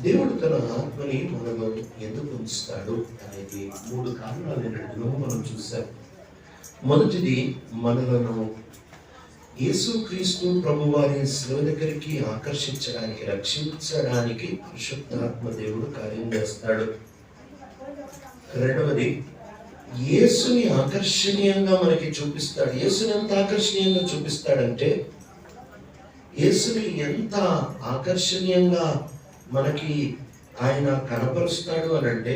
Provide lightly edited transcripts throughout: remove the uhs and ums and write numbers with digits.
దేవుడు తన ఆత్మని మనలో ఎందుకు ఉంచుతాడు అనేది 3 కారణాలు ఏంటంటే మనం చూసాం. మొదటిది, మనలను యేసుక్రీస్తు ప్రభువారి శిలువ దగ్గరికి ఆకర్షించడానికి, రక్షించడానికి పరిశుద్ధాత్మ దేవుడు కార్యం చేస్తాడు. రెండవది, యేసుని ఆకర్షణీయంగా మనకి చూపిస్తాడు. యేసుని ఎంత ఆకర్షణీయంగా చూపిస్తాడంటే, యేసుని ఎంత ఆకర్షణీయంగా మనకి ఆయన కనపరుస్తాడు అని అంటే,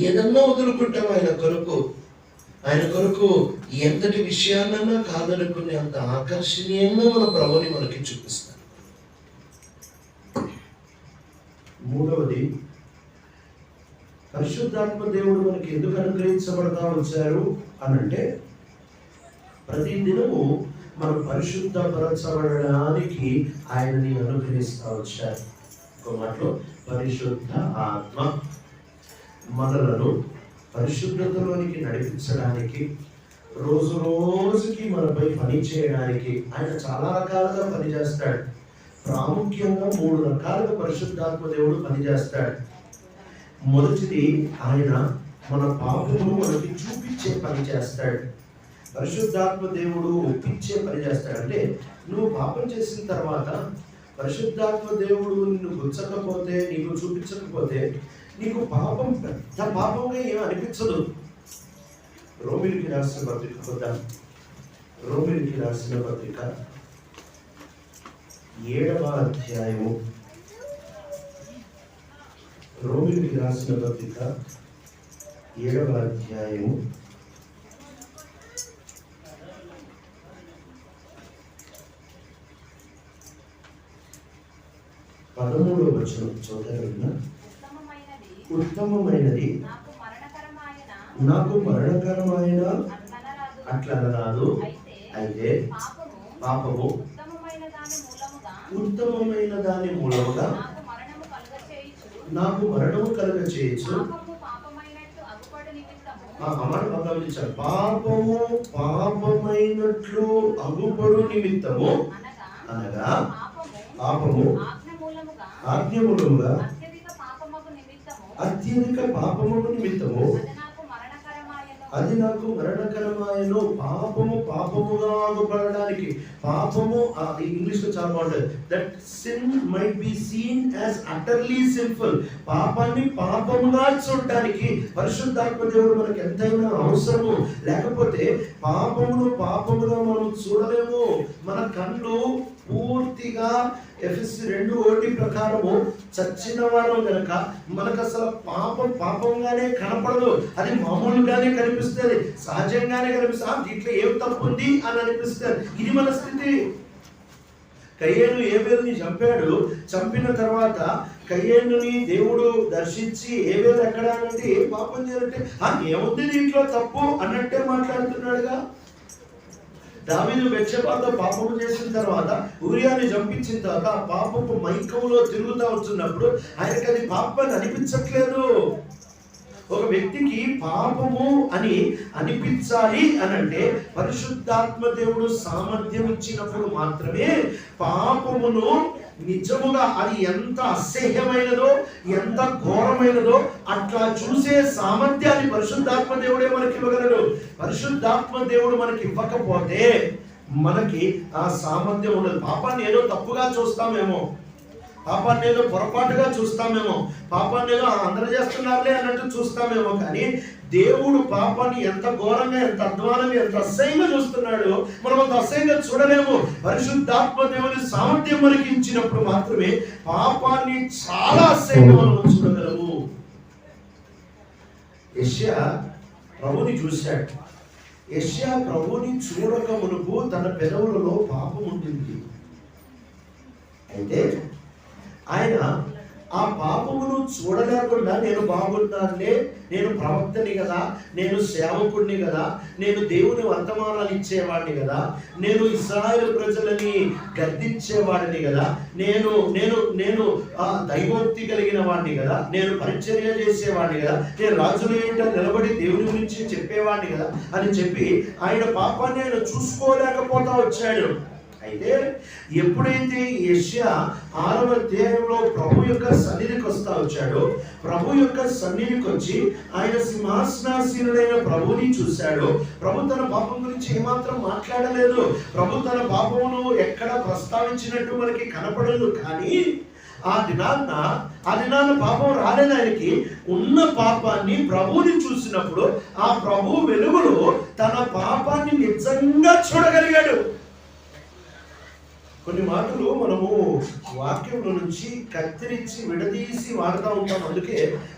ఏదన్నా వదులుకుంటాం ఆయన కొరకు ఎంతటి విషయాన్నైనా కాదనుకునే అంత ఆకర్షణీయంగా మన ప్రభుని మనకి చూపిస్తాడు. మూడవది, పరిశుద్ధాత్మ దేవుడు మనకి ఎందుకు అనుగ్రహించబడతా వచ్చారు అనంటే, ప్రతి దినము మనం పరిశుద్ధపరచబడడానికి ఆయనని అనుగ్రహిస్తూ వచ్చారు. ఒక మాటలో, పరిశుద్ధ ఆత్మ మనలను పరిశుద్ధతలోనికి నడిపించడానికి, రోజు రోజుకి మనపై పని చేయడానికి ఆయన చాలా రకాలుగా పనిచేస్తాడు. ప్రాముఖ్యంగా 3 రకాలుగా పరిశుద్ధాత్మ దేవుడు పనిచేస్తాడు. మొదటిది, ఆయన మన పాపమును మనకి చూపించే పని చేస్తాడు. పరిశుద్ధాత్మ దేవుడు ఒప్పించే పని చేస్తాడు. అంటే నువ్వు పాపం చేసిన తర్వాత పరిశుద్ధాత్మ దేవుడు నిన్ను గుచ్చకపోతే, నీకు చూపించకపోతే, నీకు పాపం పెద్ద పాపంగా ఏమీ అనిపించదు. రోమిలికి రాసిన పత్రిక 7వ అధ్యాయము, రోమిలికి రాసిన పత్రిక 7వ అధ్యాయము 13వ వచనం చదువుతారా? ఉత్తమమైనది నాకు మరణకరమైన అట్లా రాదు, అయితే పాపము ఉత్తమమైన దాని మూలముగా నాకు మరణము కలుగ చేయొచ్చు. పాపము పాపమైనట్లు అగుపడు నిమిత్తము, అనగా పాపము ఆజ్ఞమూలముగా అత్యధిక పాపముకు నిమిత్తము అది నాకు మరణకరమాయను. పాపముగా ఆగుపడడానికి, పాపము ఇంగ్లీష్ లో చాలా బాగుంటుంది, that sin might be seen as utterly sinful. పాపాన్ని పాపముగా చూడడానికి పరిశుద్ధాత్మ దేవుడు మనకి ఎంతైనా అవసరము. లేకపోతే పాపముగా మనం చూడలేము. మన కళ్ళు పూర్తిగా ఎఫెసీ 2:1 ప్రకారము చచ్చిన వారు గనక మనకు అసలు పాపంగానే కనపడదు. అది మామూలుగానే కనిపిస్తుంది, సహజంగానే కనిపిస్తుంది. దీంట్లో ఏం తప్పు ఉంది అని అనిపిస్తుంది. ఇది మన స్థితి. కయ్యేను ఏబేలుని చంపాడు. చంపిన తర్వాత కయ్యేనుని దేవుడు దర్శించి, ఏబేలు ఎక్కడ అంటే ఏం పాపం చేయాలంటే ఏముంది దీంట్లో తప్పు అన్నట్టే మాట్లాడుతున్నాడుగా. దావీదు బెత్షెబాతో పాపము చేసిన తర్వాత, ఊరియాని చంపించిన తర్వాత ఆ పాపపు మైకంలో తిరుగుతూ వచ్చినప్పుడు ఆయనకి అది పాపం అనిపించట్లేదు. ఒక వ్యక్తికి పాపము అని అనిపించాలి అనంటే పరిశుద్ధాత్మ దేవుడు సామర్థ్యం ఇచ్చినప్పుడు మాత్రమే పాపమును నిజముగా అది ఎంత అసహ్యమైనదో, ఎంత ఘోరమైనదో అట్లా చూసే సామర్థ్యాన్ని పరిశుద్ధాత్మ దేవుడే మనకి ఇవ్వగలడు. పరిశుద్ధాత్మ దేవుడు మనకి ఇవ్వకపోతే మనకి ఆ సామర్థ్యం ఉండదు. పాపాన్ని ఏదో తప్పుగా చూస్తామేమో, పాపాన్ని ఏదో పొరపాటుగా చూస్తామేమో, పాపాన్ని ఏదో అందరూ చేస్తున్నారులే అన్నట్టు చూస్తామేమో. కానీ దేవుడు పాపాన్ని ఎంత ఘోరంగా, ఎంత అధ్వానంగా, ఎంత అసహ్యంగా చూస్తున్నాడు. మనం అంత అసహ్యంగా చూడలేము. పరిశుద్ధాత్మ దేవుని సామర్థ్యం మనకి ఇచ్చినప్పుడు మాత్రమే పాపాన్ని చాలా అసహ్యంగా మనం చూడగలము. యెషయా ప్రభుని చూశాడు. యెషయా ప్రభుని చూడక మునుపు తన పెదవులలో పాపం ఉండింది. అయితే ఆయన ఆ పాపమును చూడలేకుండా, నేను బాగున్నానులే, నేను ప్రవక్తని కదా, నేను సేవకుడిని కదా, నేను దేవుని వర్తమానాలు ఇచ్చేవాడిని కదా, నేను ఇశ్రాయేలు ప్రజలని గద్దించేవాడిని కదా, నేను నేను నేను దైవోక్తి కలిగిన వాడిని కదా, నేను పరిచర్య చేసేవాడిని కదా, నేను రాజుల ఏంటో నిలబడి దేవుని గురించి చెప్పేవాడిని కదా అని చెప్పి ఆయన పాపాన్ని ఆయన చూసుకోలేకపోతా వచ్చాడు. అయితే ఎప్పుడైతే యెషయా 6వ అధ్యాయంలో ప్రభు యొక్క సన్నిధికి వచ్చాడో, ప్రభు యొక్క సన్నిధికి వచ్చి ఆయన సింహాసనాసీనుడైన ప్రభుని చూశాడు. ప్రభు తన పాపం గురించి ఏమాత్రం మాట్లాడలేదు. ప్రభు తన పాపమును ఎక్కడ ప్రస్తావించినట్టు మనకి కనపడదు. కానీ ఆ దినాన్న పాపం రాలేదు ఆయనకి. ఉన్న పాపాన్ని ప్రభుని చూసినప్పుడు ఆ ప్రభు వెలుగులో తన పాపాన్ని నిజంగా చూడగలిగాడు. కొన్ని మాటలు మనము వాక్యంలో నుంచి కత్తిరించి విడదీసి వాడుతూ ఉంటాం, అందుకే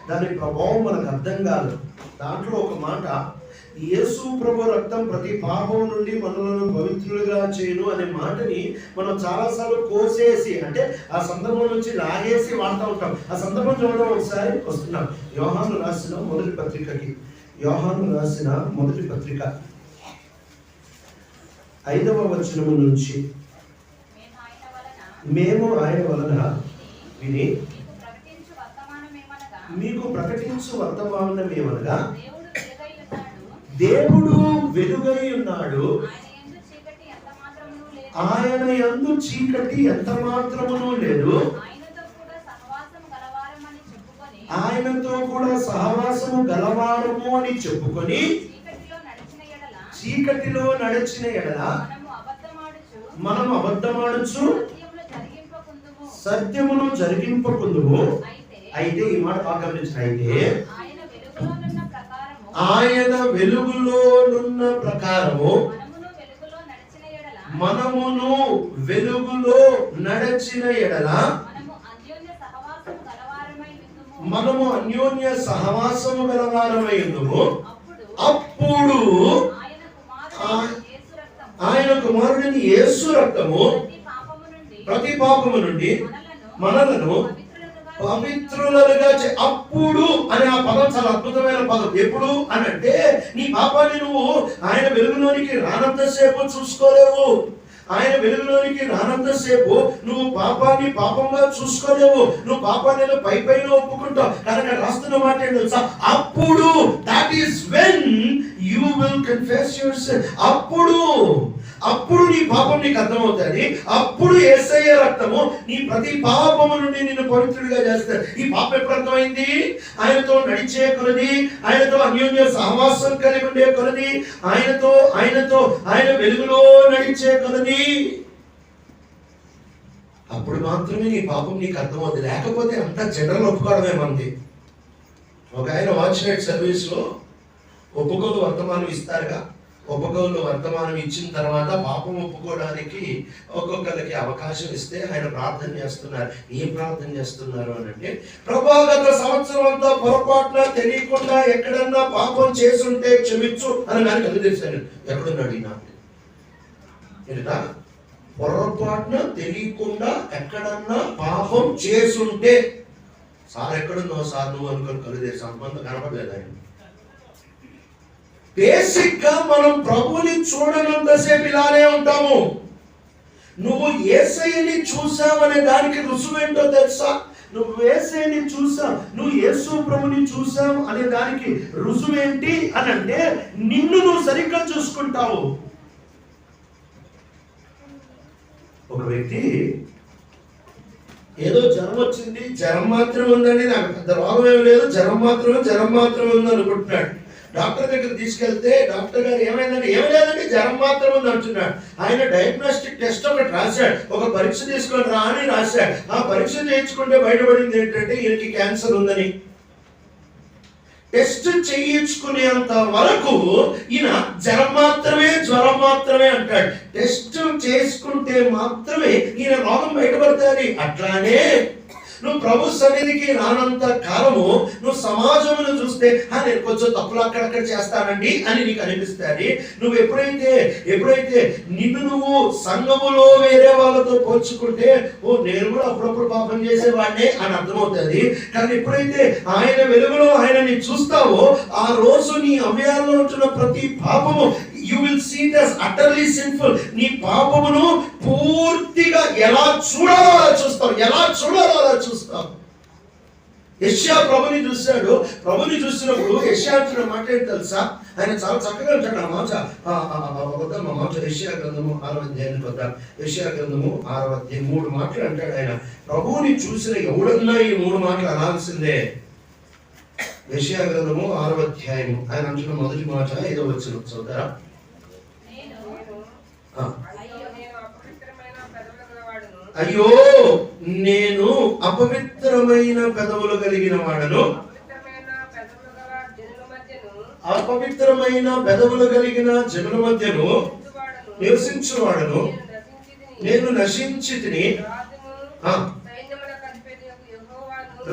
దాని ప్రభావం మనకు అర్థం కాదు. దాంట్లో ఒక మాట, యేసు ప్రభు రక్తం ప్రతి పాపం నుండి మనలను పవిత్రులుగా చేయను అనే మాటని మనం చాలాసార్లు కోసేసి, అంటే ఆ సందర్భం నుంచి లాగేసి వాడుతూ ఉంటాం. ఆ సందర్భం చూడడం ఒకసారి వస్తున్నాం. యోహాను రాసిన మొదటి పత్రికకి, యోహాను రాసిన మొదటి పత్రిక 5వ వచనము నుంచి, మేము ఆయన వలన విని మీకు ప్రకటించు వర్తమానమేమనగా, దేవుడు వెలుగై ఉన్నాడు, ఆయన యందు చీకటి ఎంత మాత్రమును లేదు, ఆయనతో కూడా సహవాసము గలవారము అని చెప్పుకొని చీకటిలో నడిచిన ఎడల మనము అబద్ధమాడుచు సత్యమును జరిగింపకుందుము. అయితే ఈ మాట బాగా గమనించిన, అయితే ఆయన వెలుగులోనున్న ప్రకారము మనమును వెలుగులో నడచిన ఎడల మనము అన్యోన్య సహవాసము గలవారమై ఉందుము. అప్పుడు ఆయన కుమారుడిని యేసు రక్తము ప్రతి పాపము నుండి మనలను పవిత్రులుగా అప్పుడు అనే ఆ పదం చాలా అద్భుతమైన పదం. ఎప్పుడు అని అంటే, నీ పాపాన్ని నువ్వు ఆయన వెలుగులోనికి రానంతసేపు చూసుకోలేవు. ఆయన వెలుగులోనికి రానంతసేపు నువ్వు పాపాన్ని పాపంగా చూసుకోలేవు. నువ్వు పాపాన్ని పై పైన ఒప్పుకుంటావు. కనుక రాస్తున్న మాట ఏంటో తెలుసా? అప్పుడు, that is when you will confess your sin. అప్పుడు నీ పాపం నీకు అర్థమవుతుంది. అప్పుడు యేసయ్య రక్తము నీ ప్రతి పాపము నుండి నిన్ను పవిత్రుడిగా చేస్తారు. ఈ పాపం ఎప్పుడు అర్థమైంది? ఆయనతో నడిచే కొలది, ఆయనతో అన్యోన్య సహవాసం కలిగి ఉండే కొలది, ఆయన వెలుగులో నడిచే కొలది, అప్పుడు మాత్రమే నీ పాపం నీకు అర్థమవుతుంది. లేకపోతే అంతా జనరల్ ఒప్పుకోవడమే మంది. ఒక ఆయన వాచ్ నైట్ సర్వీస్ లో ఒప్పుకోలు వర్తమానం ఇస్తారుగా. ఒప్పుకోలు వర్తమానం ఇచ్చిన తర్వాత పాపం ఒప్పుకోవడానికి ఒక్కొక్కరికి అవకాశం ఇస్తే ఆయన ప్రార్థన చేస్తున్నారు. ఏం ప్రార్థన చేస్తున్నారు అని అంటే, ప్రభువా, గత సంవత్సరం అంతా పొరపాటున తెలియకుండా ఎక్కడన్నా పాపం చేసుంటే క్షమించు అని నాకు అది తెలిసాను. ఎక్కడున్నాడు ఈయన? పొరపాటున తెలియకుండా ఎక్కడన్నా పాపం చేసుంటే, సార్ ఎక్కడున్నావు సార్ నువ్వు అనుకొని కలుదేసి సంబంధం కనపడలేదు ఆయన. బేసిక్ గా మనం ప్రభుని చూడనంతసేపు ఇలానే ఉంటాము. నువ్వు యేసయ్యని చూసావనే దానికి రుజువు ఏంటో తెలుసా? నువ్వు యేసయ్యని చూసావు, నువ్వు యేసు ప్రభుని చూసావు అనే దానికి రుజువు ఏంటి అని అంటే, నిన్ను నువ్వు సరిగ్గా చూసుకుంటావు. ఒక వ్యక్తి ఏదో జ్వరం వచ్చింది, జ్వరం మాత్రం ఉందండి, నాకు పెద్ద రోగం ఏమి లేదు, జ్వరం మాత్రం ఉంది అనుకుంటున్నాడు. డాక్టర్ దగ్గర తీసుకెళ్తే డాక్టర్ గారు ఏమైందండి? ఏమి లేదండి, జ్వరం మాత్రం ఉంది అంటున్నాడు. ఆయన డయాగ్నోస్టిక్ టెస్ట్ ఒకటి రాశాడు, ఒక పరీక్ష తీసుకొని రా అని రాశాడు. ఆ పరీక్ష చేయించుకుంటే బయటపడింది ఏంటంటే ఈయనకి క్యాన్సర్ ఉందని. టెస్ట్ చేయించుకునేంత వరకు ఈయన జ్వరం మాత్రమే అంటాడు. టెస్ట్ చేసుకుంటే మాత్రమే ఈయన రోగం బయటపడుతుంది. అట్లానే నువ్వు ప్రభు సన్నిధికి రానంత కాలము నువ్వు సమాజమును చూస్తే నేను కొంచెం తప్పులు అక్కడక్కడ చేస్తానండి అని నీకు అనిపిస్తుంది. నువ్వు ఎప్పుడైతే నిన్ను నువ్వు సంఘములో వేరే వాళ్ళతో పోల్చుకుంటే, నేను కూడా అప్పుడప్పుడు పాపం చేసేవాడినే అని అర్థమవుతుంది. కానీ ఎప్పుడైతే ఆయన వెలుగులో ఆయనని చూస్తావో, ఆ రోజు నీ అవయాల్లో ఉంటున్న ప్రతి పాపము you will see it as utterly sinful. నీ పాపమును పూర్తిగా ఎలా చూడాలో అలా చూస్తావు. యెషయా ప్రభుని చూశాడు. ప్రభుని చూసినప్పుడు యెషయా అంటున్న మాట ఏంటి తెలుసా? ఆయన చాలా చక్కగా ఉంటాడు. మా మాట యెషయా గ్రంథము 6వ అధ్యాయానికి వద్దాం. యెషయా గ్రంథము 6వ అధ్యాయం 3 మాటలు అంటాడు ఆయన. ప్రభువుని చూసిన ఎవడన్నా ఈ 3 మాటలు అనాల్సిందే. యెషయా గ్రంథము 6వ అధ్యాయము ఆయన అంటున్న మొదటి మాట 5వ వచనం చదువుతారా? అయ్యో నేను అపవిత్రమైన పెదవులు కలిగిన వాడను, అపవిత్రమైన పెదవులు కలిగిన జనుల మధ్యను నివసించువాడను, నేను నశించితిని.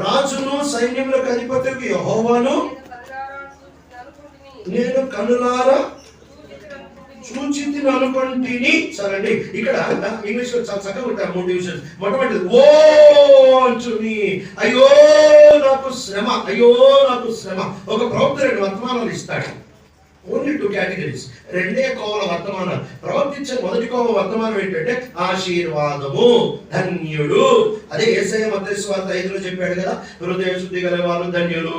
రాజును సైన్యములకు అధిపతికి యెహోవాను నేను కనులారా చూచితిని అనుకుంటుని. సరేండి, ఇక్కడ ఇంగ్లీష్ లో చాలా చక్కగా ఉంటారు 3 డివిజన్స్. మొట్టమొదటి ఓ అంచుని, అయ్యో నాకు శ్రమ, అయ్యో నాకు శ్రమ. ఒక ప్రవక్త 2 వర్తమానాలు ఇస్తాడు. ఓన్లీ 2 కేటగిరీస్, 2 కోవల వర్తమానాలు. ప్రవర్తించే మొదటి కోవ వర్తమానం ఏంటంటే ఆశీర్వాదము, ధన్యుడు. అదే యేసయ్య మత్తయి సువార్త 5లో చెప్పాడు కదా, హృదయ శుద్ధి గల వారు ధన్యులు,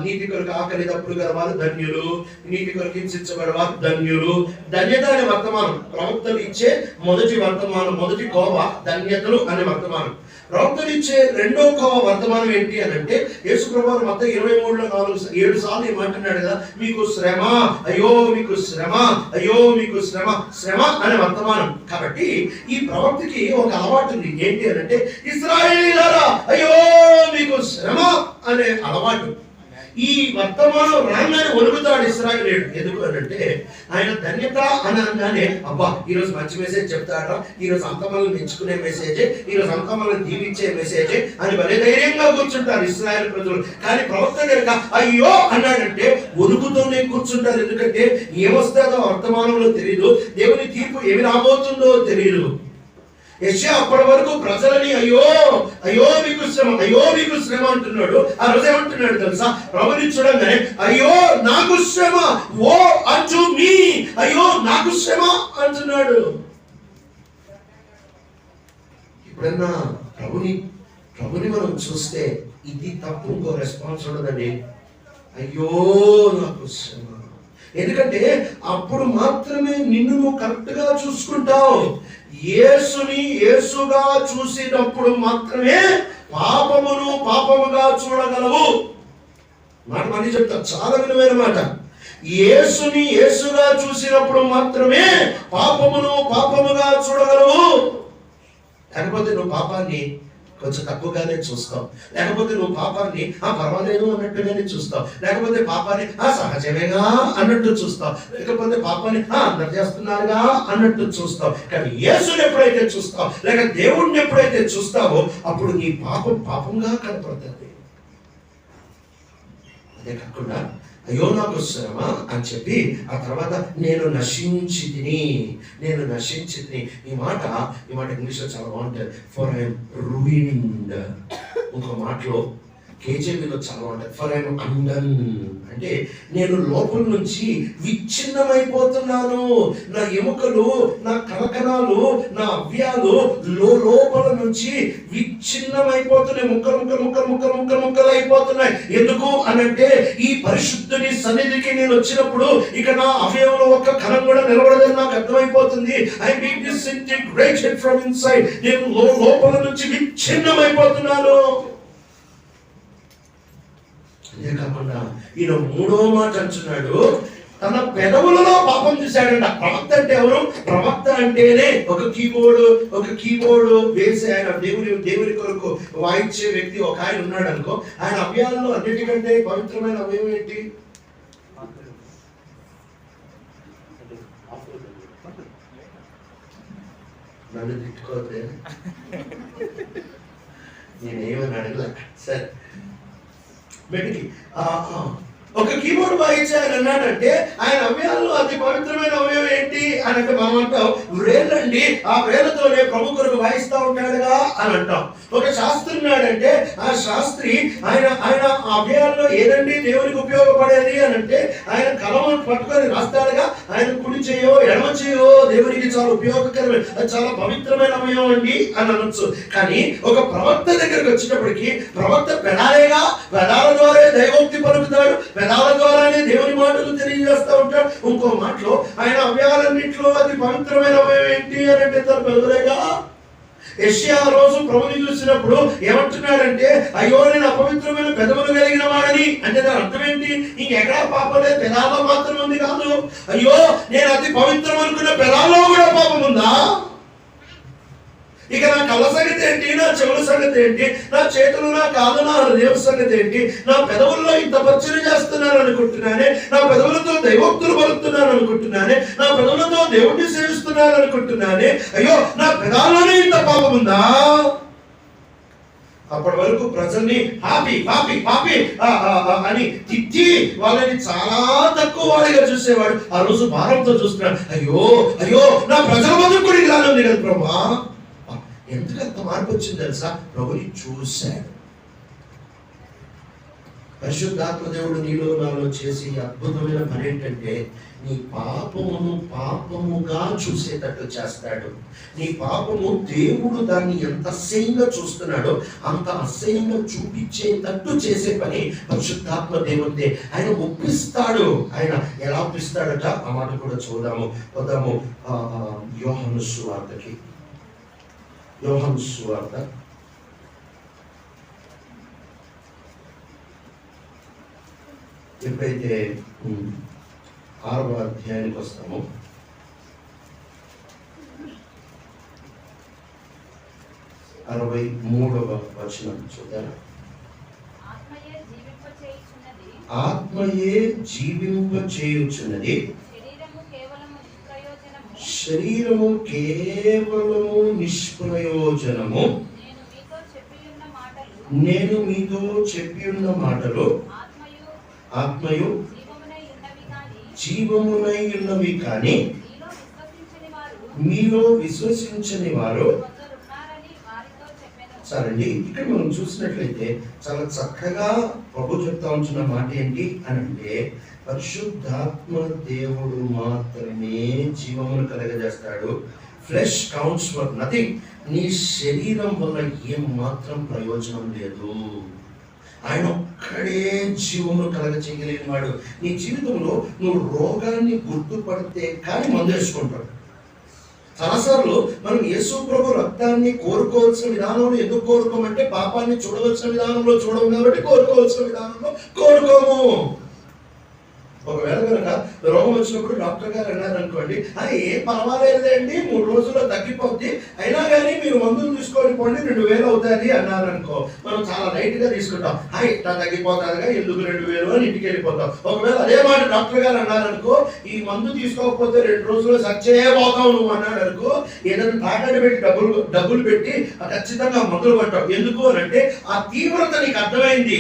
నీతి కొరకు ఆకలి దప్పులు గల వారు ధన్యులు, నీతి కొరకు హింసించబడే వారు ధన్యులు. ధన్యత అనే వర్తమానం ప్రవక్తలు ఇచ్చే మొదటి వర్తమానం, మొదటి కోవ ధన్యతలు అనే వర్తమానం. ప్రవక్తలు ఇచ్చే 2వ కోవ వర్తమానం ఏంటి అని అంటే, యేసు ప్రభువు మత్తయి 23లో 7 సార్లు ఏమంటున్నాడు కదా, మీకు శ్రమ, అయ్యో మీకు శ్రమ, అయ్యో మీకు శ్రమ, శ్రమ అనే వర్తమానం. కాబట్టి ఈ ప్రవక్తకి ఒక అలవాటు ఉంది. ఏంటి అని అంటే, ఇశ్రాయేలీయులారా అయ్యో మీకు శ్రమ అనే అలవాటు. ఈ వర్తమానం రాగానే ఒలుగుతాడు ఇశ్రాయేలీయుడు. ఎందుకు అని అంటే, ఆయన ధన్యత అని అనగానే అబ్బా ఈరోజు మంచి మెసేజ్ చెప్తాడా, ఈరోజు అంతమల్ని మెచ్చుకునే మెసేజే, ఈరోజు అంతమల్ని దీవించే మెసేజే అని భలే ధైర్యంగా కూర్చుంటారు ఇశ్రాయేలు ప్రజలు. కానీ ప్రవక్త కనుక అయ్యో అన్నాడంటే ఒలుగుతూనే కూర్చుంటారు. ఎందుకంటే ఏమొస్తుందో వర్తమానంలో తెలియదు, దేవుని తీర్పు ఏమి రాబోతుందో తెలియదు. యెషయా అప్పటి వరకు ప్రజలని అయ్యో అయ్యో మీకు శ్రమ, అయ్యో మీకు శ్రమ అంటున్నాడు. ఆ రోజు ఏమంటున్నాడు తెలుసా, ప్రభుని చూడంగానే అయ్యో నాకు శ్రమ, ఓ అంటూ మీ, అయ్యో నాకు శ్రమ అంటున్నాడు. ఎప్పుడన్నా ప్రభుని మనం చూస్తే ఇది తప్పు ఇంకో రెస్పాన్స్ ఉండదండి. అయ్యో నాకు శ్రమ. ఎందుకంటే అప్పుడు మాత్రమే నిన్ను నువ్వు కరెక్ట్ గా చూసుకుంటావు. యేసుని యేసుగా చూసినప్పుడు మాత్రమే పాపమును పాపముగా చూడగలవు. మాట మళ్ళీ చెప్తా, చాలా విలువైన మాట. యేసుని యేసుగా చూసినప్పుడు మాత్రమే పాపమును పాపముగా చూడగలవు. లేకపోతే నువ్వు పాపాన్ని కొంచెం తక్కువగానే చూస్తావు, లేకపోతే నువ్వు పాపాన్ని పర్వాలేదు అన్నట్టుగానే చూస్తావు, లేకపోతే పాపాన్ని సహజమేగా అన్నట్టు చూస్తావు, లేకపోతే పాపాన్ని అందరు చేస్తున్నారుగా అన్నట్టు చూస్తావు. కానీ యేసుని ఎప్పుడైతే చూస్తావు, లేక దేవుణ్ణి ఎప్పుడైతే చూస్తావో అప్పుడు నీ పాపం పాపంగా కనపడుతుంది. అదే కాకుండా అయ్యో నాకు శ్రమ అని చెప్పి ఆ తర్వాత నేను నశించి తిని. ఈ మాట ఇంగ్లీష్లో చాలా బాగుంటుంది. For I'm ruined. ఇంకో మాటలో కేజీబీలో చాలా బాగుంటుంది. ఫర్ ఐఎమ్ అండన్ అంటే నేను లోపల నుంచి విచ్ఛిన్నమైపోతున్నాను. నా ఎముకలు, నా కణకణాలు, నా అవ్యాలు లోపల నుంచి విచ్ఛిన్నమైపోతున్నాయి. ముక్కలు అయిపోతున్నాయి. ఎందుకు అనంటే ఈ పరిశుద్ధుని సన్నిధికి నేను వచ్చినప్పుడు ఇక నా అవయవంలో ఒక్క కణం కూడా నిలబడదని నాకు అర్థమైపోతుంది. I been disintegrated from inside. నేను లోపల నుంచి విచ్ఛిన్నమైపోతున్నాను. అదే కాకుండా ఈయన 3వ మాట అంటున్నాడు, తన పెదవులలో పాపం చూశాడంట. ప్రవక్త అంటే ఎవరు? ప్రవక్త అంటేనే ఒక కీబోర్డు వేసి ఆయన దేవుని కొరకు వాయించే వ్యక్తి ఒక ఆయన ఉన్నాడు అనుకో. ఆయన అవ్యాలలో అన్నిటికంటే పవిత్రమైన అవయవం ఏంటి? నన్ను తిట్టుకోవద్దే, నేనేమని అడగలే. సరే, బయటికి ఒక కీబోర్డ్ వాయించాలని అన్నాడంటే ఆయన అవయవాల్లో అతి పవిత్రమైన అవయవం ఏంటి అని అంటే మనం అంటాం వ్రేళ్ళండి. ఆ వ్రేళ్ళతోనే ప్రభు కొరకు వాయిస్తూ ఉంటాడుగా అని అంటాం. ఒక శాస్త్రి ఉన్నాడంటే ఆ శాస్త్రి ఆయన అవయవాల్లో ఏదండి దేవునికి ఉపయోగపడేది అని అంటే ఆయన కలమను పట్టుకొని రాస్తాడుగా. ఆయన కుడి చేయో ఎడమ చేయో దేవునికి చాలా ఉపయోగకరమైన, అది చాలా పవిత్రమైన అవయవం అండి అని అనొచ్చు. కానీ ఒక ప్రవక్త దగ్గరికి వచ్చినప్పటికీ ప్రవక్త పెదాలేగా, పెదాల ద్వారా దైవోక్తి పలుకుతాడు, పెదాల ద్వారానే దేవుని మాటలు తెలియజేస్తూ ఉంటాడు. ఇంకో మాటలో ఆయన అవయవాలన్నింటిలో అతి పవిత్రమైన అవయవం ఏంటి అని అంటే తన పెదవులేగా. యెషయా రోజు ప్రభుని చూసినప్పుడు ఏమంటున్నాడంటే, అయ్యో నేను అపవిత్రమైన పెదవులు కలిగిన వాడని. అంటే దాని అర్థం ఏంటి? ఇంకెక్కడా పాపం లేదు, పెదాల్లో మాత్రం ఉంది కాదు. అయ్యో నేను అతి పవిత్రం అనుకున్న పెదాల్లో కూడా పాపం ఉందా? ఇక నా కళ్ళ సంగతి ఏంటి, నా చెవుల సంగతి ఏంటి, నా చేతులు, నా కాదు, నా హృదయం సంగతి ఏంటి? నా పెదవుల్లో ఇంత పరిచయం చేస్తున్నాను అనుకుంటున్నానే, నా పెదవులతో దైవోక్తులు పలుకుతున్నాను అనుకుంటున్నానే, నా పెదవులతో దేవుడిని సేవిస్తున్నాను అనుకుంటున్నానే, అయ్యో నా పెదాల్లోనే ఇంత పాపం ఉందా? అప్పటి వరకు ప్రజల్ని పాపి పాపి పాపి అని తిట్టి వాళ్ళని చాలా తక్కువ వాడిగా చూసేవాడు. ఆ రోజు భారంతో చూస్తున్నాడు, అయ్యో అయ్యో నా ప్రజల మధ్య కూడా ఇలానే ఉంది కదా ప్రభా. ఎందుకంత మార్పు వచ్చింది తెలుసా? ప్రభుని చూశాడు. పరిశుద్ధాత్మ దేవుడు నీలో నాలో చేసి అద్భుతమైన పని ఏంటంటే, నీ పాపమును పాపముగా చూసేటట్టు చేస్తాడు. నీ పాపము దేవుడు దాన్ని ఎంత అసహ్యంగా చూస్తున్నాడో అంత అసహ్యంగా చూపించేటట్టు చేసే పని పరిశుద్ధాత్మ దేవుడే. ఆయన ఒప్పిస్తాడు. ఆయన ఎలా ఒప్పిస్తాడట ఆ మాట కూడా చూద్దాము. వద్దాము యోహాను సువార్తకి. యోహాను సువార్త ఎప్పుడైతే 6వ అధ్యాయానికి వస్తామో, 63వ వచనం చూద్దాం. ఆత్మయే జీవింపచేయుచున్నది, శరీరము కేవలము నిష్ప్రయోజనము. నేను మీతో చెప్పి ఉన్న మాటలు ఆత్మయు జీవమునై ఉన్నవి కానీ మీలో విశ్వసించని వారు. సరేండి, ఇక్కడ మనం చూసినట్లయితే చాలా చక్కగా ప్రభు చెప్తా ఉంటున్న మాట ఏంటి అని అంటే, పరిశుద్ధాత్మ దేవుడు మాత్రమే జీవమును కలగజేస్తాడు. Flesh counts for nothing. నీ శరీరం వల్ల ఏం మాత్రం ప్రయోజనం లేదు. ఆయన ఒక్కడే జీవమును కలగ చేయగలిగిన వాడు. నీ జీవితంలో నువ్వు రోగాన్ని గుర్తుపడితే కానీ మందు వేసుకుంటాడు. చాలాసార్లు మనం యేసు ప్రభు రక్తాన్ని కోరుకోవాల్సిన విధానంలో ఎందుకు కోరుకోమంటే, పాపాన్ని చూడవలసిన విధానంలో చూడము కాబట్టి కోరుకోవాల్సిన విధానంలో కోరుకోము. ఒకవేళ కనుక రోగం వచ్చినప్పుడు డాక్టర్ గారు అన్నారు అనుకోండి, అది ఏం పర్వాలేదండి 3 రోజుల్లో తగ్గిపోద్ది, అయినా కానీ మీరు మందులు తీసుకోండి పోండి 2000 అవుతుంది అన్నారు అనుకో, మనం చాలా లైట్ గా తీసుకుంటాం. ఇట్లా తగ్గిపోతారుగా ఎందుకు 2000 అని ఇంటికి వెళ్ళిపోతాం. ఒకవేళ అదే మాట డాక్టర్ గారు అన్నారనుకో, ఈ మందు తీసుకోకపోతే 2 రోజుల్లో సచ్చేపోతావు నువ్వు అన్నాడు అనుకో, ఏదైనా తాకట్టు పెట్టి డబ్బులు పెట్టి ఖచ్చితంగా మందులు పట్టావు. ఎందుకు అని అంటే ఆ తీవ్రత నీకు అర్థమైంది.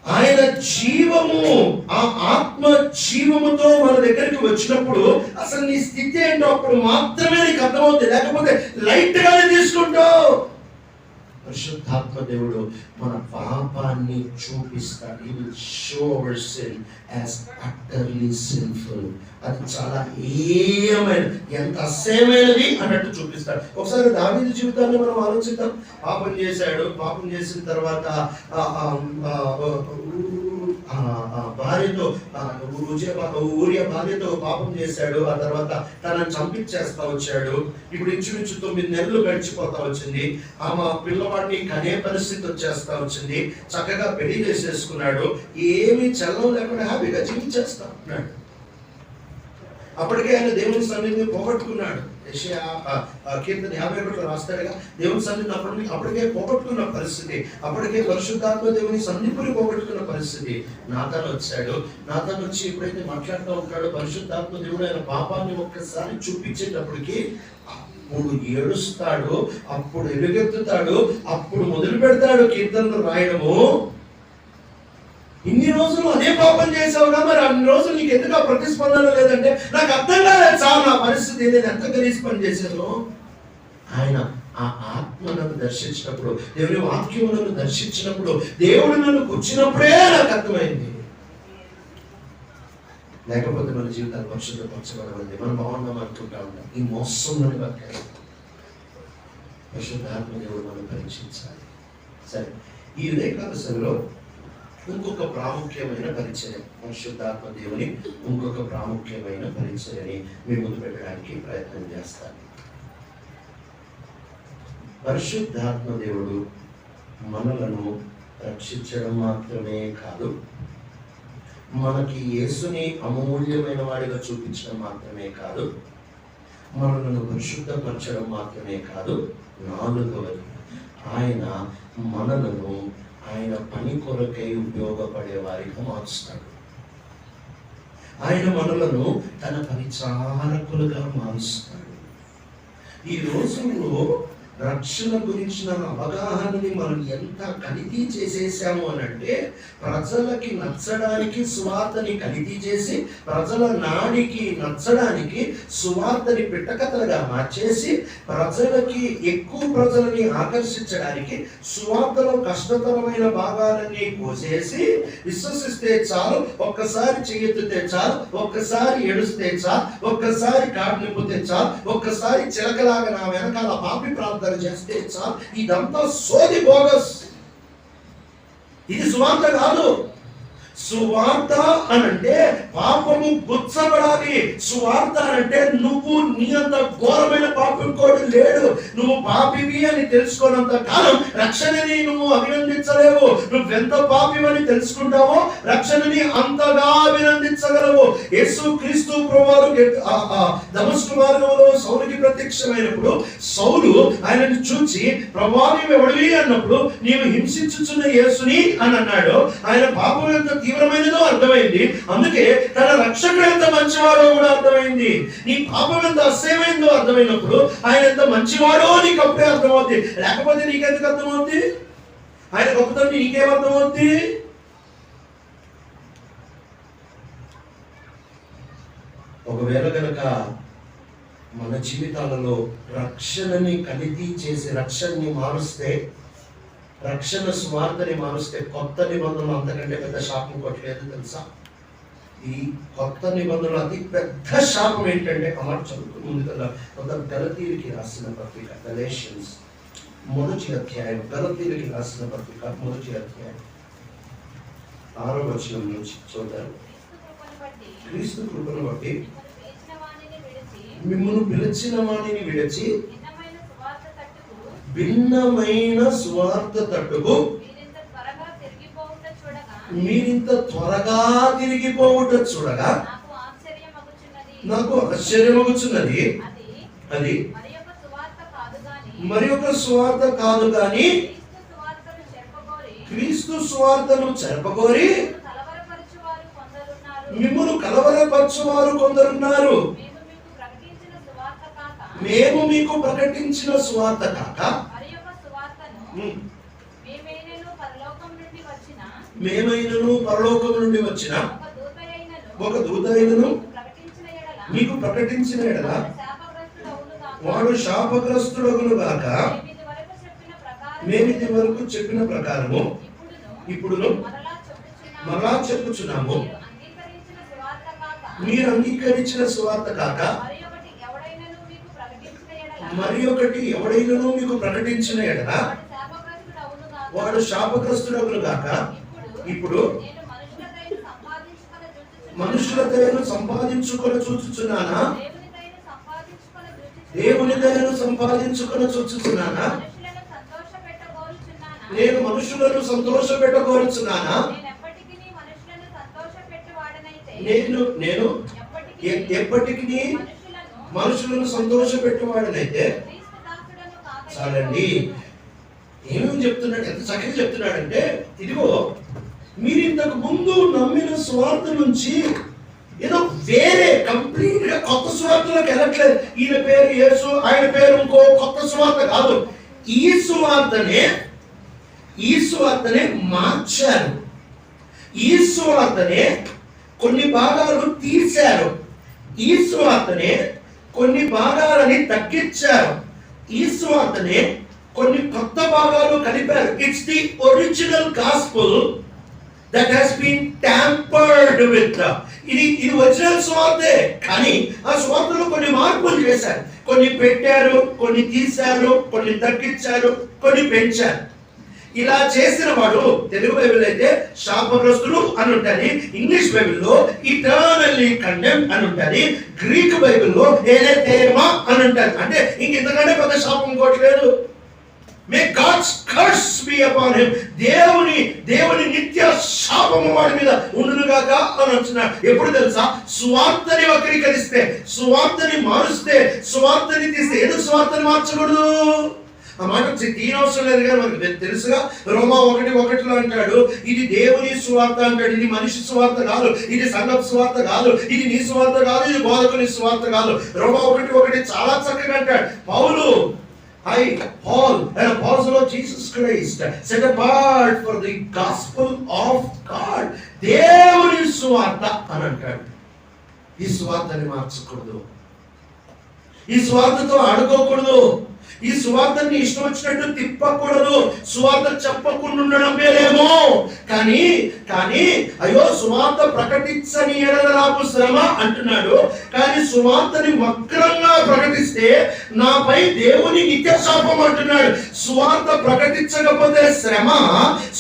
ఆయన జీవము, ఆ ఆత్మ జీవముతో మన దగ్గరికి వచ్చినప్పుడు అసలు నీ స్థితి ఏంటో అప్పుడు మాత్రమే నీకు అర్థమవుతుంది. లేకపోతే లైట్ గానే తీసుకుంటావు. పరిశుద్ధాత్మ దేవుడు మన పాపాన్ని చూపిస్తాడు. He will show our sin as utterly sinful. అది చాలా ఏమైన, ఎంత అసహ్యమైనది అన్నట్టు చూపిస్తాడు. ఒకసారి దావీదు జీవితాన్ని మనం ఆలోచిద్దాం. పాపం చేశాడు. పాపం చేసిన తర్వాత భార్యతో ఊరియా భార్యతో పాపం చేశాడు. ఆ తర్వాత తనను చంపించేస్తా వచ్చాడు. ఇప్పుడు ఇంచుమించు 9 నెలలు గడిచిపోతా వచ్చింది. ఆమె పిల్లవాడిని కనే పరిస్థితి వచ్చేస్తా వచ్చింది. చక్కగా పెళ్లి చేసేసుకున్నాడు. ఏమీ చల్లం లేకుండా హ్యాపీగా జీవించేస్తా ఉన్నాడు. అప్పటికే ఆయన దేవుని సన్నిధిని పోగొట్టుకున్నాడు. యెషయా కీర్తన 51 రాస్తాడుగా, దేవుని సన్నిధిని అప్పటికే పోగొట్టుకున్న పరిస్థితి. అప్పటికే పరిశుద్ధాత్మ దేవుని సన్నిధిని పోగొట్టుకున్న పరిస్థితి. నాతాను వచ్చాడు. నాతాను వచ్చి ఎప్పుడైతే మాట్లాడుతూ ఉంటాడో, పరిశుద్ధాత్మ దేవుడు ఆయన పాపాన్ని ఒక్కసారి చూపించేటప్పటికి అప్పుడు ఏడుస్తాడు, అప్పుడు ఎలుగెత్తుతాడు, అప్పుడు మొదలు పెడతాడు కీర్తనలు రాయడము. ఇన్ని రోజులు అదే పాపం చేసావుగా, మరి అన్ని రోజులు నీకు ఎందుకు ఆ ప్రతిస్పందన లేదంటే, నాకు అర్థం కాలేదు చాలు నా పరిస్థితి, నేను ఎంత గలీజ్ పని చేశాను. ఆయన ఆ ఆత్మ నన్ను దర్శించినప్పుడు, దేవుని వాక్యం నన్ను దర్శించినప్పుడు, దేవుడు నన్ను కూర్చున్నప్పుడే నాకు అర్థమైంది. లేకపోతే మన జీవితాలు పరిశుద్ధపరచబడమంది, మనం బాగున్నాం అనుకుంటా ఉంటాం. ఈ మోసంలోని బతకాలి. పరిశుద్ధ ఆత్మ దేవుడు మనం పరీక్షించాలి. సరే, ఈ ఉదయకాల సమయంలో ఇంకొక ప్రాముఖ్యమైన పరిచర్య, పరిశుద్ధాత్మ దేవుని ఇంకొక ప్రాముఖ్యమైన పరిచర్యని మీ ముందు పెట్టడానికి ప్రయత్నం చేస్తాను. పరిశుద్ధాత్మ దేవుడు మనలను రక్షించడం మాత్రమే కాదు, మనకి యేసుని అమూల్యమైన వాడిగా చూపించడం మాత్రమే కాదు, మనలను పరిశుద్ధపరచడం మాత్రమే కాదు, నాలుగవది ఆయన మనలను ఆయన పని కొరకై ఉపయోగపడే వారిగా మారుస్తాడు. ఆయన మనలను తన పరిచారకులుగా మారుస్తాడు. ఈ రోజుల్లో రక్షణ గురించిన అవగాహనని మనం ఎంత కల్తీ చేసేసాము అని అంటే, ప్రజలకి నచ్చడానికి సువార్తని కల్తీ చేసి, ప్రజల నాడికి నచ్చడానికి సువార్తని పిట్టకథలుగా మార్చేసి, ఎక్కువ ప్రజలని ఆకర్షించడానికి సువార్తలో కష్టతరమైన భాగాలన్నీ కోసేసి, విశ్వసిస్తే చాలు, ఒక్కసారి చెయ్యెత్తితే చాలు, ఒక్కసారి ఏడుస్తే చాలు, ఒక్కసారి కాటు నింపితే చాలు, ఒక్కసారి చిలకలాగా నా వెనకాల పాపి ప్రార్థన చేస్తే చాలు, ఇదంతా సోది బోగస్. ఇది సువార్త కాదు. సువార్త అనంటే పాపము గుచ్చబడాలి. సువార్త అంటే నువ్వు నీ అంత ఘోరమైన పాపం కూడా లేడు, నువ్వు పాపివి అని తెలుసుకోనంత కాలం రక్షణని నువ్వు అభినందించలేవు. నువ్వెంత పాపివని తెలుసుకుంటావో రక్షణని అంతగా అభినందించగలవు. యేసు క్రీస్తు ప్రభువారు దమస్కు మార్గంలో సౌలుకి ప్రత్యక్షమైనప్పుడు సౌలు ఆయనను చూచి, ప్రభువా నీవు ఎవడివి అన్నప్పుడు, నీవు హింసించుచున్న యేసుని అని అన్నాడు. ఆయన పాపం ఎంత తీవ్రమైనదో అర్థమైంది. అందుకే తన రక్షకుడు ఎంత మంచివాడో కూడా అర్థమైంది. నీ పాపం ఎంత అసహ్యమైందో అర్థమైనప్పుడు ఆయన ఎంత మంచివాడో నీకు అప్పుడే అర్థమవుతుంది. లేకపోతే నీకెందుకు అర్థమవుతుంది? ఆయన గొప్పతనం నీకేం అర్థమవుతుంది? ఒకవేళ కనుక మన జీవితాలలో రక్షణని కల్తీ చేసి రక్షణని మారుస్తే, రక్షణ స్వార్థని మారుస్తే, కొత్త నిబంధనలు అంతకంటే పెద్ద శాపం కొట్టలేదు తెలుసా? ఈ కొత్త నిబంధనలు అతి పెద్ద శాపం ఏంటంటే, అమర్ చదువుకుని ముందు కదా గలతీయులకి రాసిన పత్రిక, గలేషియన్స్ మొదటి అధ్యాయం, గలతీయులకి రాసిన పత్రిక మొదటి అధ్యాయం 6వ వచనం నుంచి చూద్దాం. క్రీస్తు కృపను బట్టి మిమ్మల్ని పిలిచిన వాణిని విడిచి భిన్నమైన సువార్త తట్టుకు మీరింత త్వరగా తిరిగిపోవుట చూడగా నాకు ఆశ్చర్యమగుచున్నది. అది మరి ఒక సువార్త కాదు గాని క్రీస్తు సువార్తను చెరపగోరి మిమ్మల్ని కలవరపరచువారు కొందరున్నారు. మేము మీకు ప్రకటించిన సువార్త కాక మేమైనను పరలోకం నుండి వచ్చిన ఒక దూత అయినను మీకు ప్రకటించిన ఎడల వాడు శాపగ్రస్తుడగును గాక. మేమిది వరకు చెప్పిన ప్రకారము ఇప్పుడు మరలా చెప్పుచున్నాము, మీరు అంగీకరించిన సువార్త కాక మరి ఒకటి ఎవడైనను మీకు ప్రకటించిన ఎడల వాడు శాపగ్రస్తుడగును గాక. ఇప్పుడు మనుషుల దయను సంపాదించుకొని చూచుచున్నానా? దేవుని దయను సంపాదించుకొని చూచుచున్నానా? నేను మనుషులను సంతోషపెట్టగోరుచున్నానా? నేను ఎప్పటికీ మనుషులను సంతోషపెట్టేవాడనైతే చాలండి. ఏమేమి చెప్తున్నాడు, ఎంత చక్కగా చెప్తున్నాడంటే, ఇదిగో మీరు ఇంతకు ముందు నమ్మిన స్వార్థ నుంచి ఏదో వేరే కంప్లీట్ గా కొత్త స్వార్థలోకి వెళ్ళట్లేదు. ఈయన పేరు యేసు, ఆయన పేరు ఇంకో కొత్త స్వార్థ కాదు. ఈ స్వార్థనే మార్చారు. ఈ స్వార్థనే కొన్ని భాగాలు తీశారు. ఈ స్వార్థనే కొన్ని భాగాలని తగ్గించారు. ఈ స్వార్థనే కొన్ని కొత్త భాగాలు కలిపారు. It's the original gospel that has been tampered with. ఇది ఒరిజినల్ స్వార్థే, కానీ ఆ స్వార్థలో కొన్ని మార్పులు చేశారు. కొన్ని పెట్టారు, కొన్ని తీశారు, కొన్ని తగ్గించారు, కొన్ని పెంచారు. ఇలా చేసిన వాడు, తెలుగు బైబిల్ అయితే శాపగ్రస్తుడు అని ఉంటుంది, ఇంగ్లీష్ బైబిల్లో ఇటర్నల్లీ కండెమ్ అని ఉంటుంది, గ్రీక్ బైబిల్లో ఎనథెమా అని ఉంటుంది. అంటే ఇంతకంటే పెద్ద శాపం ఇంకోట్లేదు. May God's curse be upon him, దేవుని నిత్య శాపము వాడి మీద ఉండునుగాక అని అంటున్నాడు. ఎప్పుడు తెలుసా? సువార్తని వక్రీకరిస్తే, సువార్తని మారుస్తే, సువార్తని తీస్తే. ఎందుకు సువార్తని మార్చకూడదు? ఆ మాట తీయనవసరం లేదు కానీ మనకు తెలుసుగా. రోమా 1:1 అంటాడు, ఇది దేవుని సువార్త అంటాడు, ఇది మనిషి సువార్త కాదు, ఇది సంఘం సువార్త కాదు, ఇది నీ సువార్త కాదు, ఇది బోధకుని సువార్త కాదు. రోమా 1:1 చాలా చక్కగా అంటాడు. పౌలు, Paul, an apostle of Jesus Christ, set apart for the gospel of God. దేవుని సువార్త అని అంటాడు. ఈ సువార్తని మార్చకూడదు, ఈ సువార్తతో ఆడుకోకూడదు, ఈ సువార్తని ఇష్టం వచ్చినట్టు తిప్పకూడదు. సువార్త చెప్పకుండా ఉండడం మేలేమో, కానీ అయ్యో సువార్త ప్రకటించని ఎడల నాకు శ్రమ అంటున్నాడు. కానీ సువార్తని వక్రంగా ప్రకటిస్తే నాపై దేవుని నిత్య శాపం అంటున్నాడు. సువార్త ప్రకటించకపోతే శ్రమ,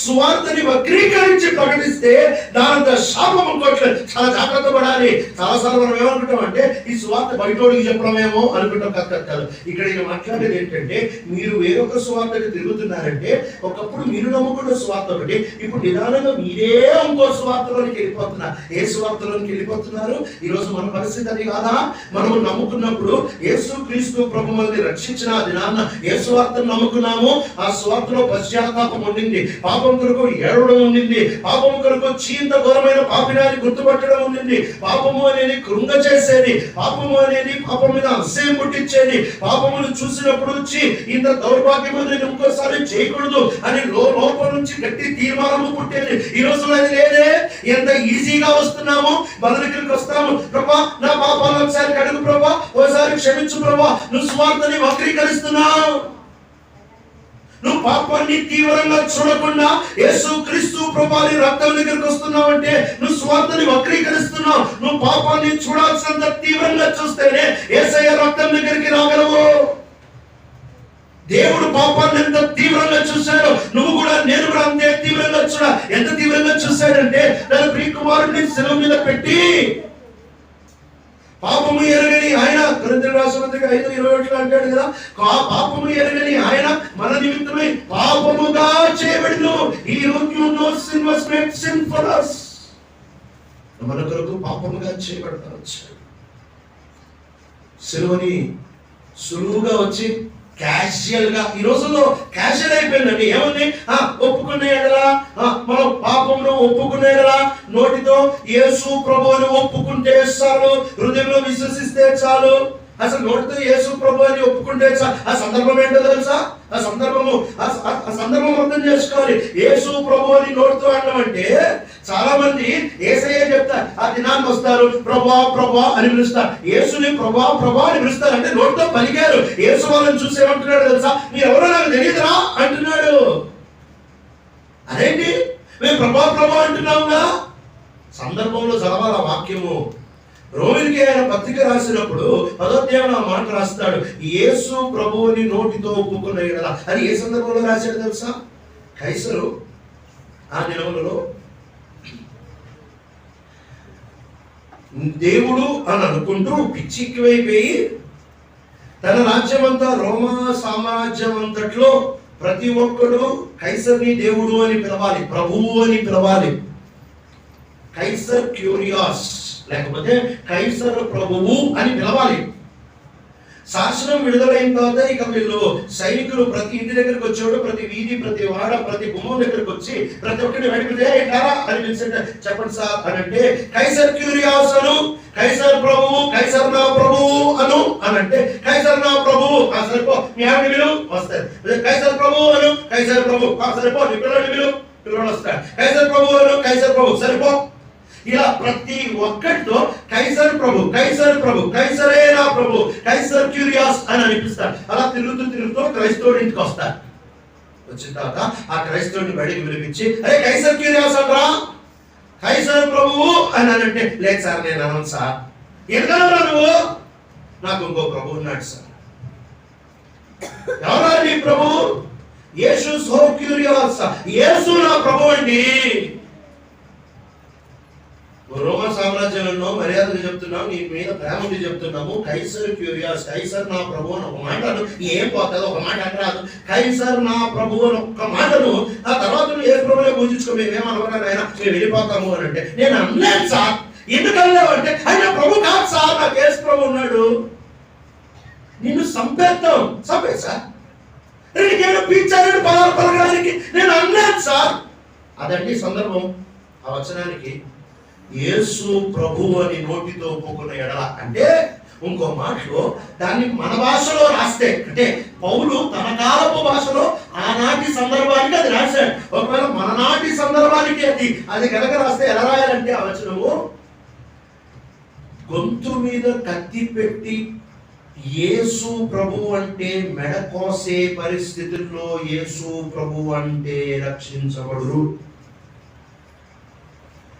సువార్తని వక్రీకరించి ప్రకటిస్తే దానంత శాపం అనుకోవట్లేదు. చాలా జాగ్రత్త పడాలి. చాలాసార్లు మనం ఏమనుకుంటాం అంటే ఈ సువార్త బయటోడికి చెప్పడమేమో అనుకుంటాం. కాదు. ఇక్కడ నేను మాట్లాడేది ఏంటంటే, మీరు వేరొక సువార్తకి తిరుగుతున్నారంటే, ఒకప్పుడు మీరు నమ్ముకున్న సువార్త ఒకటి, ఇప్పుడు నిదానంగా మీరే ఇంకో సువార్తలోనికి వెళ్ళిపోతున్నారు. ఏ సువార్తలోనికి వెళ్ళిపోతున్నారు? ఈరోజు మన పరిస్థితి అది కాదా? మనము నమ్ముకున్నప్పుడు యేసు క్రీస్తు ప్రభు మనల్ని రక్షించిన దినాన్న ఏ సువార్తను నమ్ముకున్నాము? ఆ సువార్తలో పశ్చాత్తాపం ఉండింది, పాపం కొరకు ఏడవడం ఉండింది, పాపం కొరకు చీంత ఘోరమైన పాపినాన్ని గుర్తుపట్టడం ఉండింది. పాపము అనేది కృంగ చేసేది, పాపము అనేది పాపం మీద అసహ్యం పుట్టించేది, పాపమును చూసినప్పుడు వచ్చి ఇంత దౌర్భాగ్యం ఇంకోసారి చేయకూడదు అని లోపల నుంచి గట్టి తీర్మానము పుట్టేది. ఈ రోజు అది లేదే. ఎంత ఈజీగా వస్తున్నాము, మన దగ్గరికి వస్తాము. ప్రభా, నా పాపాలు ఒకసారి కడుగు ప్రభా, ఒకసారి క్షమించు ప్రభా. నువ్వు సువార్తని వక్రీకరిస్తున్నావు. నువ్వు పాపాన్ని తీవ్రంగా చూడకుండా యేసు క్రీస్తు ప్రభుని రక్తం దగ్గరికి వస్తున్నావు అంటే నువ్వు సువార్తని వక్రీకరిస్తున్నావు. నువ్వు పాపాన్ని చూడాల్సినంత తీవ్రంగా చూస్తేనే యేసయ్య రక్తం దగ్గరికి రాగలవు. దేవుడు పాపాన్ని ఎంత తీవ్రంగా చూశాడో నువ్వు కూడా, నేను కూడా అంతే తీవ్రంగా చూడ. ఎంత తీవ్రంగా చూశాడంటే తన ప్రియకుమారుడిని శిలువ మీద పెట్టి పాపము ఎరగని ఆయన, కొరింథీయులకు రాసిన పత్రిక 5:21 అంటాడు కదా, పాపము ఎరగని ఆయన మన నిమిత్తమై పాపముగా చేయబడిను. He who knew no sin was made sin for us. మన కొరకు పాపముగా చేయబడతాడు. శిలువని సులువుగా వచ్చి క్యాజువల్ గా, ఈ రోజుల్లో క్యాజువల్ అయిపోయిందండి. ఏముంది? ఒప్పుకునే ఎడలా, మనం పాపమును ఒప్పుకునే ఎడలా నోటితో యేసు ప్రభువుని ఒప్పుకుంటే చాలు, హృదయంలో విశ్వసిస్తే చాలు. అసలు నోటితో యేసు ప్రభు అని ఒప్పుకుంటే చాలు. ఆ సందర్భం ఏంటో తెలుసా? ఆ సందర్భం అర్థం చేసుకోవాలి. యేసు ప్రభు అని నోటితో అనమంటే, చాలా మంది యేసయ్య చెప్తారు, ఆ దినానికి వస్తారు ప్రభా ప్రభా అని పిలుస్తారు. యేసుని ప్రభా ప్రభా అని పిలుస్తారు. అంటే నోటితో పలికారు. యేసు వాళ్ళని చూసి ఏమంటున్నాడు తెలుసా? మీరు ఎవరో నాకు తెలియదురా అంటున్నాడు. అదేంటి మేము ప్రభా ప్రభా అంటున్నాముగా? సందర్భంలో చదవాలి ఆ వాక్యము. రోమిలికి ఆయన పత్రిక రాసినప్పుడు 10వ అధ్యాయంలో ఆ మాట రాస్తాడు, యేసు ప్రభువుని నోటితో ఒప్పుకున్న ఎడల. అది ఏ సందర్భంలో రాశాడు తెలుసా? కైసరు ఆ దినములలో దేవుడు అని అనుకుంటూ పిచ్చిక్కివైపోయి తన రాజ్యం అంతా, రోమా సామ్రాజ్యం అంతట్లో ప్రతి ఒక్కడు కైసర్ని దేవుడు అని పిలవాలి, ప్రభువు అని పిలవాలి. కైసర్ క్యూరియాస్ లేకపోతే కైసర్ ప్రభువు అని పిలవాలి. శాసనం విడుదలైన తర్వాత ఇక వీళ్ళు సైనికులు ప్రతి ఇంటి దగ్గరికి వచ్చేవాడు, ప్రతి వీధి, ప్రతి వాడ, ప్రతి గుమ్మం దగ్గరికి వచ్చి ప్రతి ఒక్కరిని వెంటనే అని పిలిచి చెప్పండి సార్ అని అంటే, కైసర్ క్యూరియాస్ అను, కైసర్ ప్రభువు, కైసర్ నా ప్రభువు అను అని అంటే, కైసర్ నా ప్రభువు సరిపో, మీ ఆవిడ విలు వస్తారు. కైసర్ ప్రభువు అను, కైసర్ ప్రభు సరిపో, నీ పిల్లడి విలు, పిల్లలు వస్తారు. కైసర్ ప్రభువు అను, కైసర్ ప్రభు సరిపో. ఇలా ప్రతి ఒక్కటితో కైసర్ ప్రభు, కైసర్ ప్రభు, కైసరే నా ప్రభు, కైసర్ క్యూరియాస్ అని అనిపిస్తారు. అలా తిరుగుతూ క్రైస్తవుడి ఇంటికి వస్తారు. వచ్చిన తర్వాత ఆ క్రైస్తవుడిని బయటికి పిలిపించి, అరే కైసర్ క్యూరియాస్ అంటారా, కైసర్ ప్రభువు అని అంటే, లేదు సార్ నేను అన్నాను సార్. ఎందుకన్నా నువ్వు? నాకు ఇంకో ప్రభు ఉన్నాడు సార్. ఎవరా నీ ప్రభు? యేసు సో క్యూరియస్, యేసు నా ప్రభు అండి. రోమా సామ్రాజ్యంలో మర్యాదలు చెప్తున్నాము, నీ మీద ప్రేమ ఉంది చెప్తున్నాము. కైసర్ క్యూరియాస్, కైసర్ నా ప్రభు అని ఒక మాట ఏం పోతుంది, ఒక మాట అంటారు. కైసర్ నా ప్రభు అని ఒక్క మాటను ఆ తర్వాత నువ్వు ఏ ప్రభునే పూజించుకో, మేమేమనుకున్నాను ఆయన మేము వెళ్ళిపోతాము అని అంటే, నేను అనలేదు సార్. ఎందుకు అనలేవంటే ఆయన ప్రభు కాదు సార్, నాకు యేసు ప్రభు ఉన్నాడు. నిన్ను చంపే సార్, నీకేమో పీల్చాలని పదాలు పలకడానికి నేను అనలేదు సార్. అదండి సందర్భం. ఆ వచనానికి యేసు ప్రభు అని నోటితో ఒప్పుకున్న ఎడల అంటే, ఇంకో మాటలో దాన్ని మన భాషలో రాస్తే, అంటే పౌలు తన కాలపు భాషలో ఆనాటి సందర్భానికి అది రాశాడు. ఒకవేళ మననాటి సందర్భానికి అది కనుక రాస్తే ఎలా రాయాలంటే, ఆ వచనము గొంతు మీద కత్తి పెట్టి యేసు ప్రభు అంటే మెడ కోసే పరిస్థితుల్లో యేసు ప్రభు అంటే రక్షించబడురు.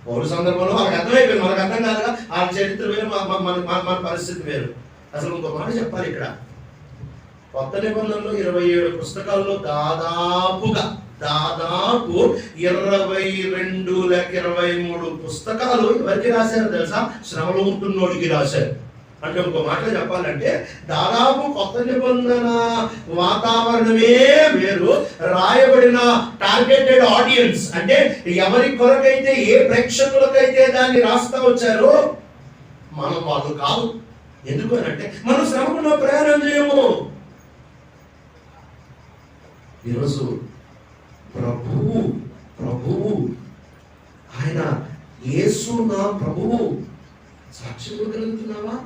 పౌరు సందర్భంలో వాళ్ళకి అర్థమైపోయింది, మనకు అర్థం కాదుగా. ఆ చరిత్ర వేరు, మన పరిస్థితి వేరు. అసలు ఇంకో మాట చెప్పాలి ఇక్కడ. కొత్త నిబంధనలో 27 పుస్తకాల్లో దాదాపు 22 లేక 23 పుస్తకాలు ఎవరికి రాశారు తెలుసా? శ్రమలో ఉంటున్నోడికి రాశారు. అంటే ఇంకో మాట చెప్పాలంటే దాదాపు కొత్త నిబంధన వాతావరణమే వేరు, రాయబడిన టార్గెటెడ్ ఆడియన్స్ అంటే ఎవరి కొరకైతే ఏ ప్రేక్షకులకైతే దాన్ని రాస్తా వచ్చారో మనం వాళ్ళు కాదు. ఎందుకు అంటే మనం శ్రమలో ప్రయాణం చేయము. ఈరోజు ప్రభువు ఆయన యేసు నా ప్రభువు సాక్ష్యం కలుగుతున్నావా?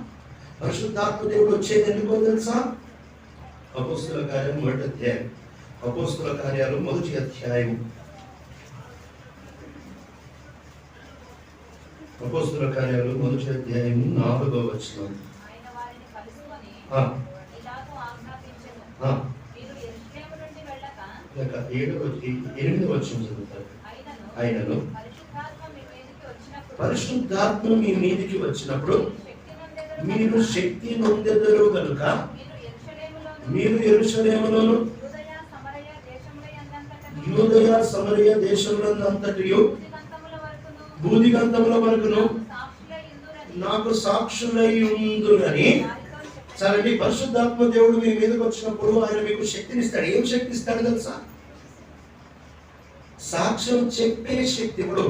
పరిశుద్ధాత్మ దేవుడు వచ్చేది ఎందుకో తెలుసా? అపోస్తుల కార్యాలు 1వ అధ్యాయం, అపోస్తుల కార్యాలు 1వ అధ్యాయం, అపోస్తుల కార్యాలు 1వ అధ్యాయం 4వ వచనం. 8వ వచనం చదువుతారు. ఆయనను పరిశుద్ధాత్మ మీ మీదికి వచ్చినప్పుడు మీరు శక్తి నొందెదరు కనుక మీరు యెరూషలేములోను యూదయ సమరయ దేశములంతటియు భూదిగంతముల వరకును నాకు సాక్షులై ఉందురని. సరే, పరిశుద్ధాత్మ దేవుడు మీ మీదకి వచ్చినప్పుడు ఆయన మీకు శక్తినిస్తాడు. ఏం శక్తి ఇస్తాడు తెలుసా? సాక్ష్యం చెప్పే శక్తి. ఇప్పుడు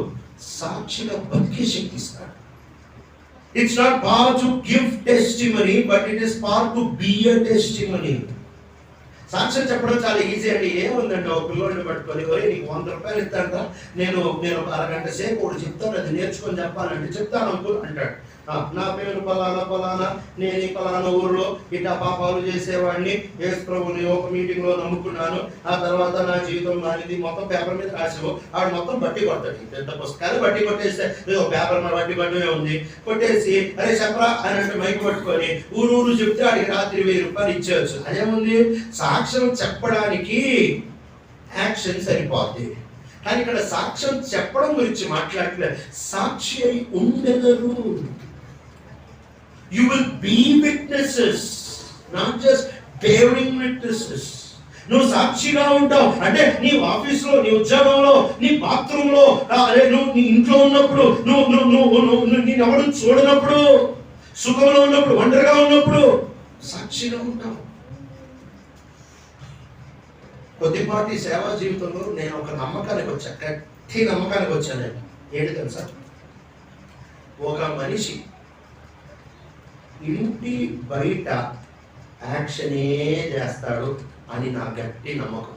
సాక్షిగా బతికే శక్తి ఇస్తాడు. It's not power to give testimony, but it is power to be a testimony. సాక్ష్యం చెప్పడం చాలా ఈజీ అండి. ఏముందండి, ఒక పిల్లోడిని పట్టుకొని నీకు 100 రూపాయలు ఇస్తాంట, నేను అరగంట సేపు ఒకటి చెప్తాను, అది నేర్చుకొని చెప్పాలంటే చెప్తాను అంకుల్ అంటాడు. నా పేరు పలానా, నేను ఈ పలానా ఊరిలో ఇట్లా పాపాలు చేసేవాడిని, యేసు ప్రభుని ఒక మీటింగ్ లో నమ్ముకున్నాను, ఆ తర్వాత నా జీవితం మారింది. మొత్తం పేపర్ మీద రాసావు, ఆడు మొత్తం బట్టి కొడతాడు. పెద్ద పుస్తకాలు బట్టి కొట్టేస్తే పేపర్ మీద బట్టి కొట్టమే ఉంది, కొట్టేసి అరే చెప్పరా అని అంటే మైక్ పట్టుకొని ఊరు చెప్తే ఆడికి రాత్రి 1000 రూపాయలు ఇచ్చేయచ్చు. అదేముంది, సాక్ష్యం చెప్పడానికి యాక్షన్ సరిపోద్ది. కానీ ఇక్కడ సాక్ష్యం చెప్పడం గురించి మాట్లాడలేదు. సాక్షి అయి ఉండెదరు. You will be witnesses, not just bearing witnesses. నువ్వు సాక్షిగా ఉంటావు అంటే నీ ఆఫీస్లో, నీ ఉద్యోగంలో, నీ బాత్రూంలో, నువ్వు నీ ఇంట్లో ఉన్నప్పుడు, నేను ఎవరు చూడనప్పుడు, సుఖంలో ఉన్నప్పుడు, ఒంటరిగా ఉన్నప్పుడు సాక్షిగా ఉంటావు. కొద్దిపాటి సేవా జీవితంలో నేను ఒక నమ్మకానికి వచ్చా, గట్టి నమ్మకానికి వచ్చాను. ఏంటి తెలుసా? ఒక మనిషి ఇంటి బయట యాక్షనే చేస్తాడు అని నా గట్టి నమ్మకం.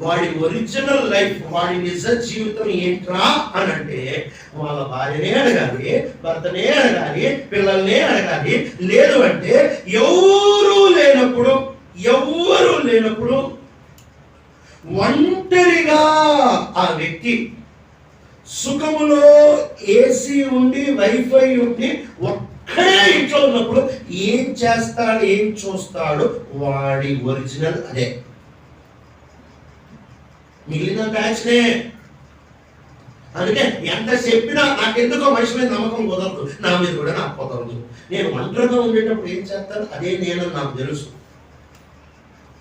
వాడి ఒరిజినల్ లైఫ్, వాడి నిజ జీవితం ఏంట్రా అని అంటే వాళ్ళ భార్యనే అడగాలి, భర్తనే అడగాలి, పిల్లల్నే అడగాలి. లేదు అంటే ఎవరు లేనప్పుడు ఒంటరిగా ఆ వ్యక్తి సుఖములో ఏసీ ఉండి వైఫై ఉండి ఒక్కడే ఇంట్లో ఉన్నప్పుడు ఏం చేస్తాడు, ఏం చూస్తాడు, వాడి ఒరిజినల్ అదే. మిగిలిన బ్యాచ్నే. అందుకే ఎంత చెప్పినా నాకెందుకో మనిషి మీద నమ్మకం కుదరదు, నా మీద కూడా నాకు కుదరదు. నేను ఒంటరిగా ఉండేటప్పుడు ఏం చేస్తాను అదే నేను, నాకు తెలుసు.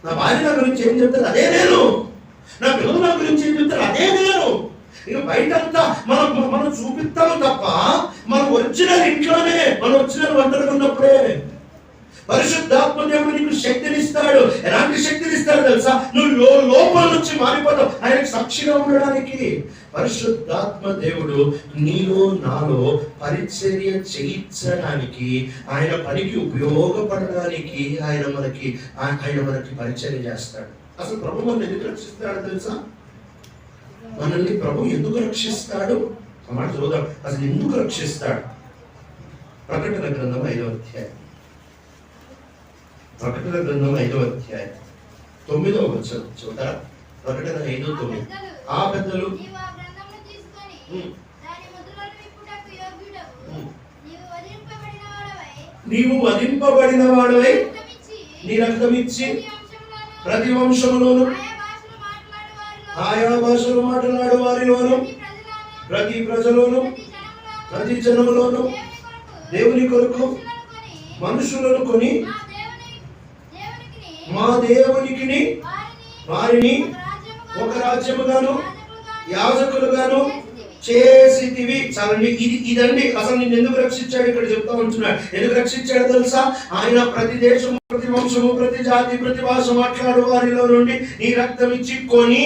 నా భార్య నా గురించి ఏం చెప్తారు అదే నేను, నా పిల్లలు నా గురించి ఏం చెప్తారు అదే నేను. ఇక బయటంతా మనం చూపిస్తాము తప్ప మన ఒరిజినల్ ఇంట్లోనే, మన ఒరిజినల్ వంటలు ఉన్నప్పుడే పరిశుద్ధాత్మ దేవుడు నీకు శక్తినిస్తాడు. ఎలాంటి శక్తినిస్తాడు తెలుసా? నువ్వు లోపల నుంచి మారిపోతావు ఆయనకు సాక్షిగా ఉండడానికి. పరిశుద్ధాత్మ దేవుడు నీలో నాలో పరిచర్య చేయించడానికి, ఆయన పనికి ఉపయోగపడడానికి ఆయన మనకి పరిచర్య చేస్తాడు. అసలు ప్రభు మనల్ని ఎందుకు రక్షిస్తాడు తెలుసా? మనల్ని ప్రభు ఎందుకు రక్షిస్తాడు అన్నమాట చూద్దాం. అసలు ఎందుకు రక్షిస్తాడు? ప్రకటన గ్రంథం 5వ అధ్యాయం, ప్రకటన గ్రంథం 5వ అధ్యాయం 9వ వచనం చూద్దాం. ప్రకటన 5:9. ఆ పెద్దలు నీవు వధింపబడిన వాడవై నీ రక్తమిచ్చి ప్రతి వంశములోను ఆయా భాషలు మాట్లాడు వారిలోను ప్రతి ప్రజలోను ప్రతి జనములోను దేవుని కొరకు మనుషులను కొని మా దేవునికి వారిని ఒక రాజ్యముగాను యాజకులుగాను చేసితివి. చాలండి, ఇదండి అసలు నిన్ను ఎందుకు రక్షించాడు ఇక్కడ చెప్తా ఉంటున్నాడు. ఎందుకు రక్షించాడు తెలుసా? ఆయన ప్రతి దేశము, ప్రతి వంశము, ప్రతి జాతి, ప్రతి భాష మాట్లాడు వారిలో నుండి నీ రక్తం ఇచ్చి కొని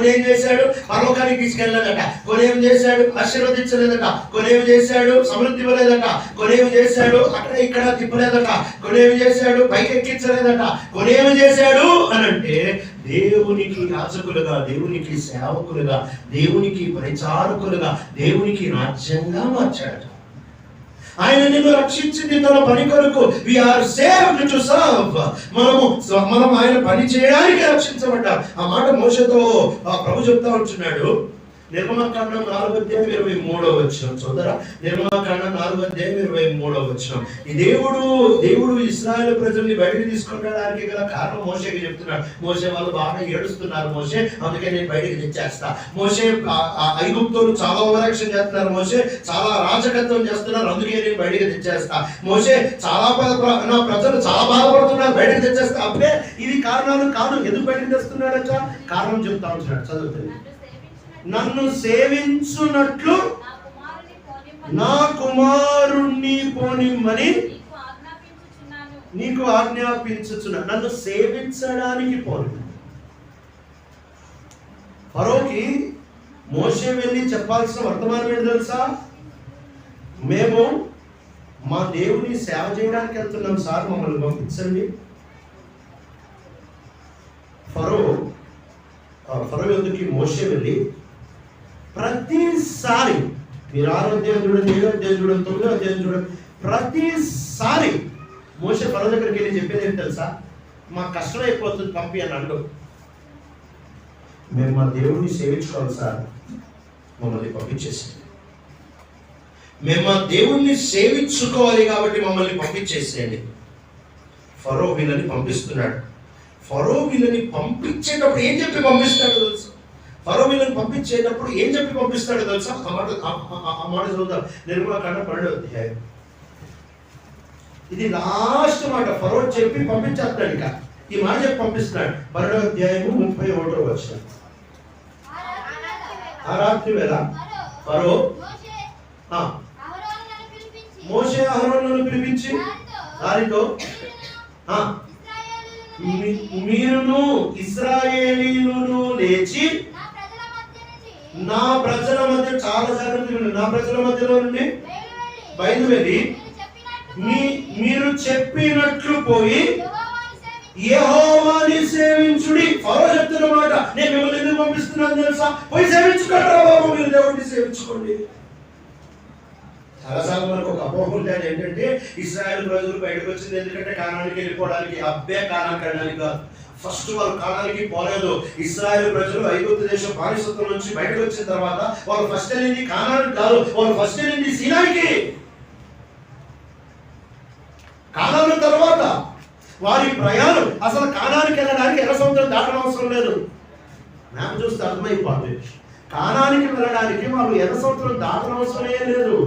ఏం చేశాడు? పరలోకానికి తీసుకెళ్ళలేదట. కొనేం చేశాడు? ఆశీర్వదించలేదట. కొనేం చేశాడు? సమృద్ధి ఇవ్వలేదట. కొనేం చేశాడు? అక్కడ ఇక్కడ తిప్పలేదట. కొనేం చేశాడు? పైకి ఎక్కించలేదట. కొనేం చేశాడు అనంటే దేవునికి యాజకులుగా, దేవునికి సేవకులుగా, దేవునికి పరిచారకులుగా, దేవునికి రాజ్యంగా మార్చాడట. ఆయన నిన్ను రక్షించింది తన పని కొరకు. We are saved to serve. మనం ఆయన పని చేయడానికి రక్షించబడ్డాం. ఆ మాట మోషేతో ప్రభు చెప్తా ఉంటున్నాడు. నిర్గమకాండం 4:23 వచనం చూద్దారా. నిర్గమకాండం 4:23 వచనం. ఈ దేవుడు ఇశ్రాయేలు ప్రజల్ని బయటికి తీసుకురావడానికి గల కారణం మోషేకి చెప్తున్నాడు. మోషే వాళ్ళు బాగా ఏడుస్తున్నారు మోషే, అందుకే నేను బయటికి తెచ్చేస్తా. మోషే ఐగుప్తులు చాలా ఓవరాక్షన్ చేస్తున్నారు, మోషే చాలా రాజకత్వం చేస్తున్నారు, అందుకే నేను బయటికి తెచ్చేస్తా. మోషే నా ప్రజలు చాలా బాధపడుతున్నారు, బయటికి తెచ్చేస్తా. అప్పుడే ఇది కారణాలు కాదు. ఎందుకు బయటికి తెస్తున్నాడట? కారణం చెప్తా ఉంటున్నాడు, చదువుతుంది. నన్ను సేవించున్నట్లు నా కుమారుణ్ణి పోనిమ్మని నీకు ఆజ్ఞాపించుచున్నా. నన్ను సేవించడానికి పోని. ఫరోకి మోషే వెళ్ళి చెప్పాల్సిన వర్తమానం ఏంటి తెలుసా? మేము మా దేవుని సేవ చేయడానికి వెళ్తున్నాం సార్, మమ్మల్ని పంపించండి. ఫరో ఎందుకు మోషే వెళ్ళి ప్రతిసారి, మీరు 6వ అధ్యాయం చూడండి, 7వ అధ్యాయం చూడండి, 9వ అధ్యాయం చూడండి, ప్రతిసారి మోషే ఫరో దగ్గరికి వెళ్ళి చెప్పేది ఏంటి తెలుసా? మాకు కష్టం అయిపోతుంది, పంపి అని అండు. మేము మా దేవుడిని సేవించుకోవాలి సార్, మమ్మల్ని పంపించేసేయండి. మేము మా దేవుణ్ణి సేవించుకోవాలి కాబట్టి మమ్మల్ని పంపించేసేయండి. ఫరో వీళ్ళని పంపిస్తున్నాడు. ఫరో వీళ్ళని పంపించేటప్పుడు ఏం చెప్పి పంపిస్తాడు తెలుసా? ఫరో వీళ్ళని పంపించేటప్పుడు ఏం చెప్పి పంపిస్తాడు తెలుసా? ఆ మాట చదువుతాం. నిర్గమకాండం 12వ అధ్యాయం. ఇది లాస్ట్ మాట. ఫరో చెప్పి పంపించేస్తాడు. ఇక ఈ మాట చెప్పి పంపిస్తున్నాడు. 12వ అధ్యాయము 31వ వచనం. ఆ రాత్రి వేళ ఫరో మోషే అహరోనును పిలిపించి వారితో మీరును ఇశ్రాయేలీయులను లేచి నా ప్రజల మధ్య, చాలా జాగ్రత్తగా, నా ప్రజల మధ్యలో నుండి బయలువెళ్ళి మీరు చెప్పినట్లు పోయి యెహోవాని సేవించుడి. ఫరో చెప్తున్న మాట, నేను మిమ్మల్ని ఎందుకు పంపిస్తున్నాను తెలుసా? పోయి సేవించుకోండి బాబు, మీరు దేవుడిని సేవించుకోండి. చాలాసార్లు మనకు ఒక అపోహ ఉంటుంది, ఏంటంటే ఇశ్రాయేల్ ప్రజలు బయటకు వచ్చింది ఎందుకంటే కానానికి వెళ్ళిపోవడానికి. అబ్బే, కానానికి వెళ్ళడానికి కాదు. ఫస్ట్ వాళ్ళు కానానికి పోలేదు. ఇశ్రాయేల్ ప్రజలు ఐగుప్తు దేశం బానిసత్వం నుంచి బయటకు వచ్చిన తర్వాత వాళ్ళు ఫస్ట్ వెళ్ళింది కానానికి కాదు, వాళ్ళు ఫస్ట్ వెళ్ళింది సీనాయికి. కానాను తర్వాత వారి ప్రయాణం అసలు కానానికి వెళ్ళడానికి ఎర్ర సముద్రం దాటడం అవసరం లేదు. నాకు చూస్తే అర్థమైపోతుంది, కానానికి వెళ్ళడానికి వాళ్ళు ఎర్ర సముద్రం దాటడం అవసరమే లేదు.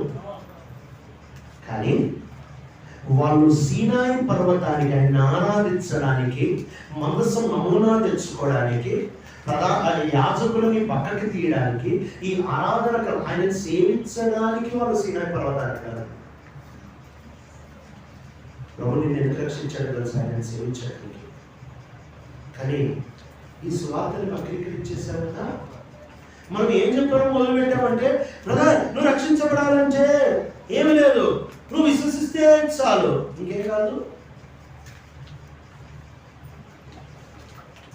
కానీ వాళ్ళు సీనాయి పర్వతానికి ఆయన ఆరాధించడానికి, మందసం నమూనా తెచ్చుకోవడానికి, యాజకులని పక్కకి తీయడానికి, ఈ ఆరాధన ఆయన సేవించడానికి వాళ్ళు సీనాయి పర్వతానికి కదా. ప్రభుని నేను రక్షించాడు తెలుసు, ఆయన సేవించడానికి. కానీ ఈ స్వార్థని వక్రీకరించేశావు కదా. మనం ఏం చెప్పడం మొదలు పెట్టామంటే, బ్రదర్ నువ్వు రక్షించబడాలంటే ఏమి లేదు, నువ్వు విశ్వసిస్తే చాలు, ఇంకేం కాదు.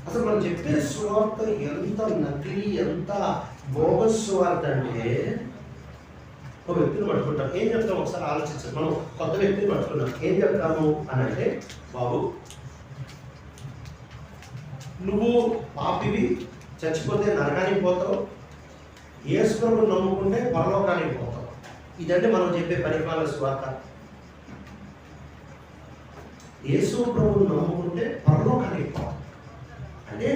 అసలు మనం చెప్పే స్వార్థ ఎంత నకిలీ, ఎంత బోగస్ స్వార్థ అంటే, ఒక వ్యక్తిని పట్టుకుంటాం. ఏం చెప్తాం ఒకసారి ఆలోచించాం. మనం కొత్త వ్యక్తిని పట్టుకున్నాం, ఏం చెప్తాము అని అంటే, బాబు నువ్వు పాపివి, చచ్చిపోతే నరకానికి పోతావు, యేసు ప్రభువుని నమ్ముకుంటే పరలోకానికి పోతావు. ఇదంటే మనం చెప్పే పరిపాలన స్వార్థ. యేసు ప్రభువుని నమ్ముకుంటే పరలోకానికి పోతాం అంటే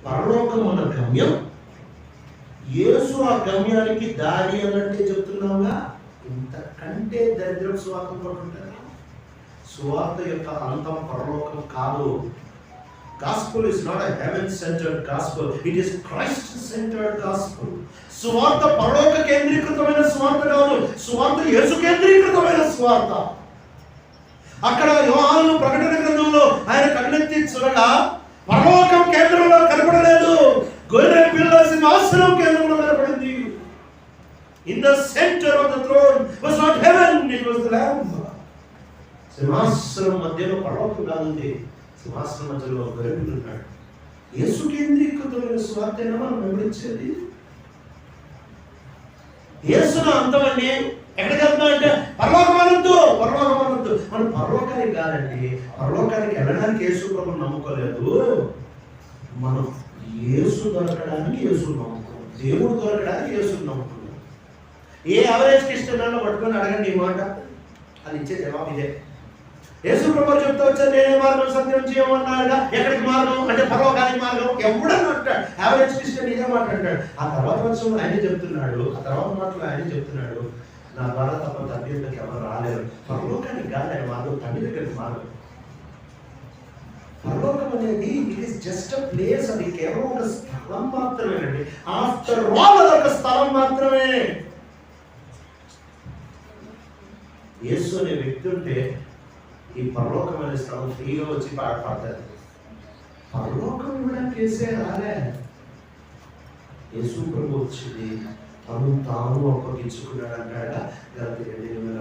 పరలోకం మన గమ్యం, యేసు ఆ గమ్యానికి దారి అన్నట్టే చెప్తున్నావుగా. ఇంతకంటే దరిద్రం స్వార్థం పడుతుంటారు. స్వార్థ యొక్క అంతం పరలోకం కాదు. Gospel is not a heaven-centered gospel. It is Christ-centered gospel. స్వార్థ పరలోక కేంద్రీకృతమైన స్వార్థ కాదు, స్వార్థ యేసు కేంద్రీకృతమైన స్వార్థ. అక్కడ యోహాను ప్రకటన గ్రంథంలో ఆయన కన్నెత్తి చూడగా పరలోకం కేంద్రంలో కనపడలేదు, గొర్రె పిల్ల సింహాసనం కేంద్రంలో కనపడింది. In the center of the throne was not heaven, it was the Lamb. సింహాసనం మధ్యలో పరలోకం కాదు, సింహాసనం మధ్యలో గొర్రెపిల్ల ఉన్నాడు. యేసు కేంద్రీకృతమైన స్వార్థైనా మనం వివరించేది. యేసును అంతమండి ఎక్కడికి వెళ్తాం అంటే పరలోకం అనొద్దు, పరలోకం అనొద్దు. మనం పరలోకానికి కాదండి, పరలోకానికి వెళ్ళడానికి యేసు ప్రభువుని నమ్ముకోలేదు. మనం యేసు దొరకడానికి యేసు నమ్ముకున్నాం, దేవుడు దొరకడానికి యేసుని నమ్ముకున్నాం. ఏ అవరేజ్ క్రిస్టియన్లో పట్టుకొని అడగండి ఈ మాట, అది ఇచ్చే జవాబు ఇదే. యేసు ప్రభువు చెప్తా వచ్చారు, నేనే మార్గం సత్యం చేయమన్నారుగా. ఎక్కడికి మార్గం అంటే పరలోకానికి మార్గం. ఎవడని అంటాడు, యావరేజ్ క్రిస్టియన్ ఇదే మాట అంటాడు. ఆ తర్వాత వర్షంలో ఆయన చెప్తున్నాడు, ఆ తర్వాత మాటలో ఆయన చెప్తున్నాడు, నా ద్వారా తప్ప తండ్రి దగ్గరికి ఎవరు రాలేరు. పరలోకానికి కాదు ఆయన మార్గం, తండ్రి దగ్గరికి మార్గం. పరలోకం అనేది it is just a place, అది కేవలం ఒక స్థలం మాత్రమేనండి. ఆఫ్టర్ ఆల్ అది ఒక స్థలం మాత్రమే. యేసు అనే వ్యక్తి ఉంటే ఈ పరలోకం అనే స్థలం ఫ్రీగా వచ్చి పాడతారు. పరలోకం కూడా కేసే రాలే, యేసు ప్రభు వచ్చింది, తను తాను అప్పగించుకున్నాడు అంటాడా.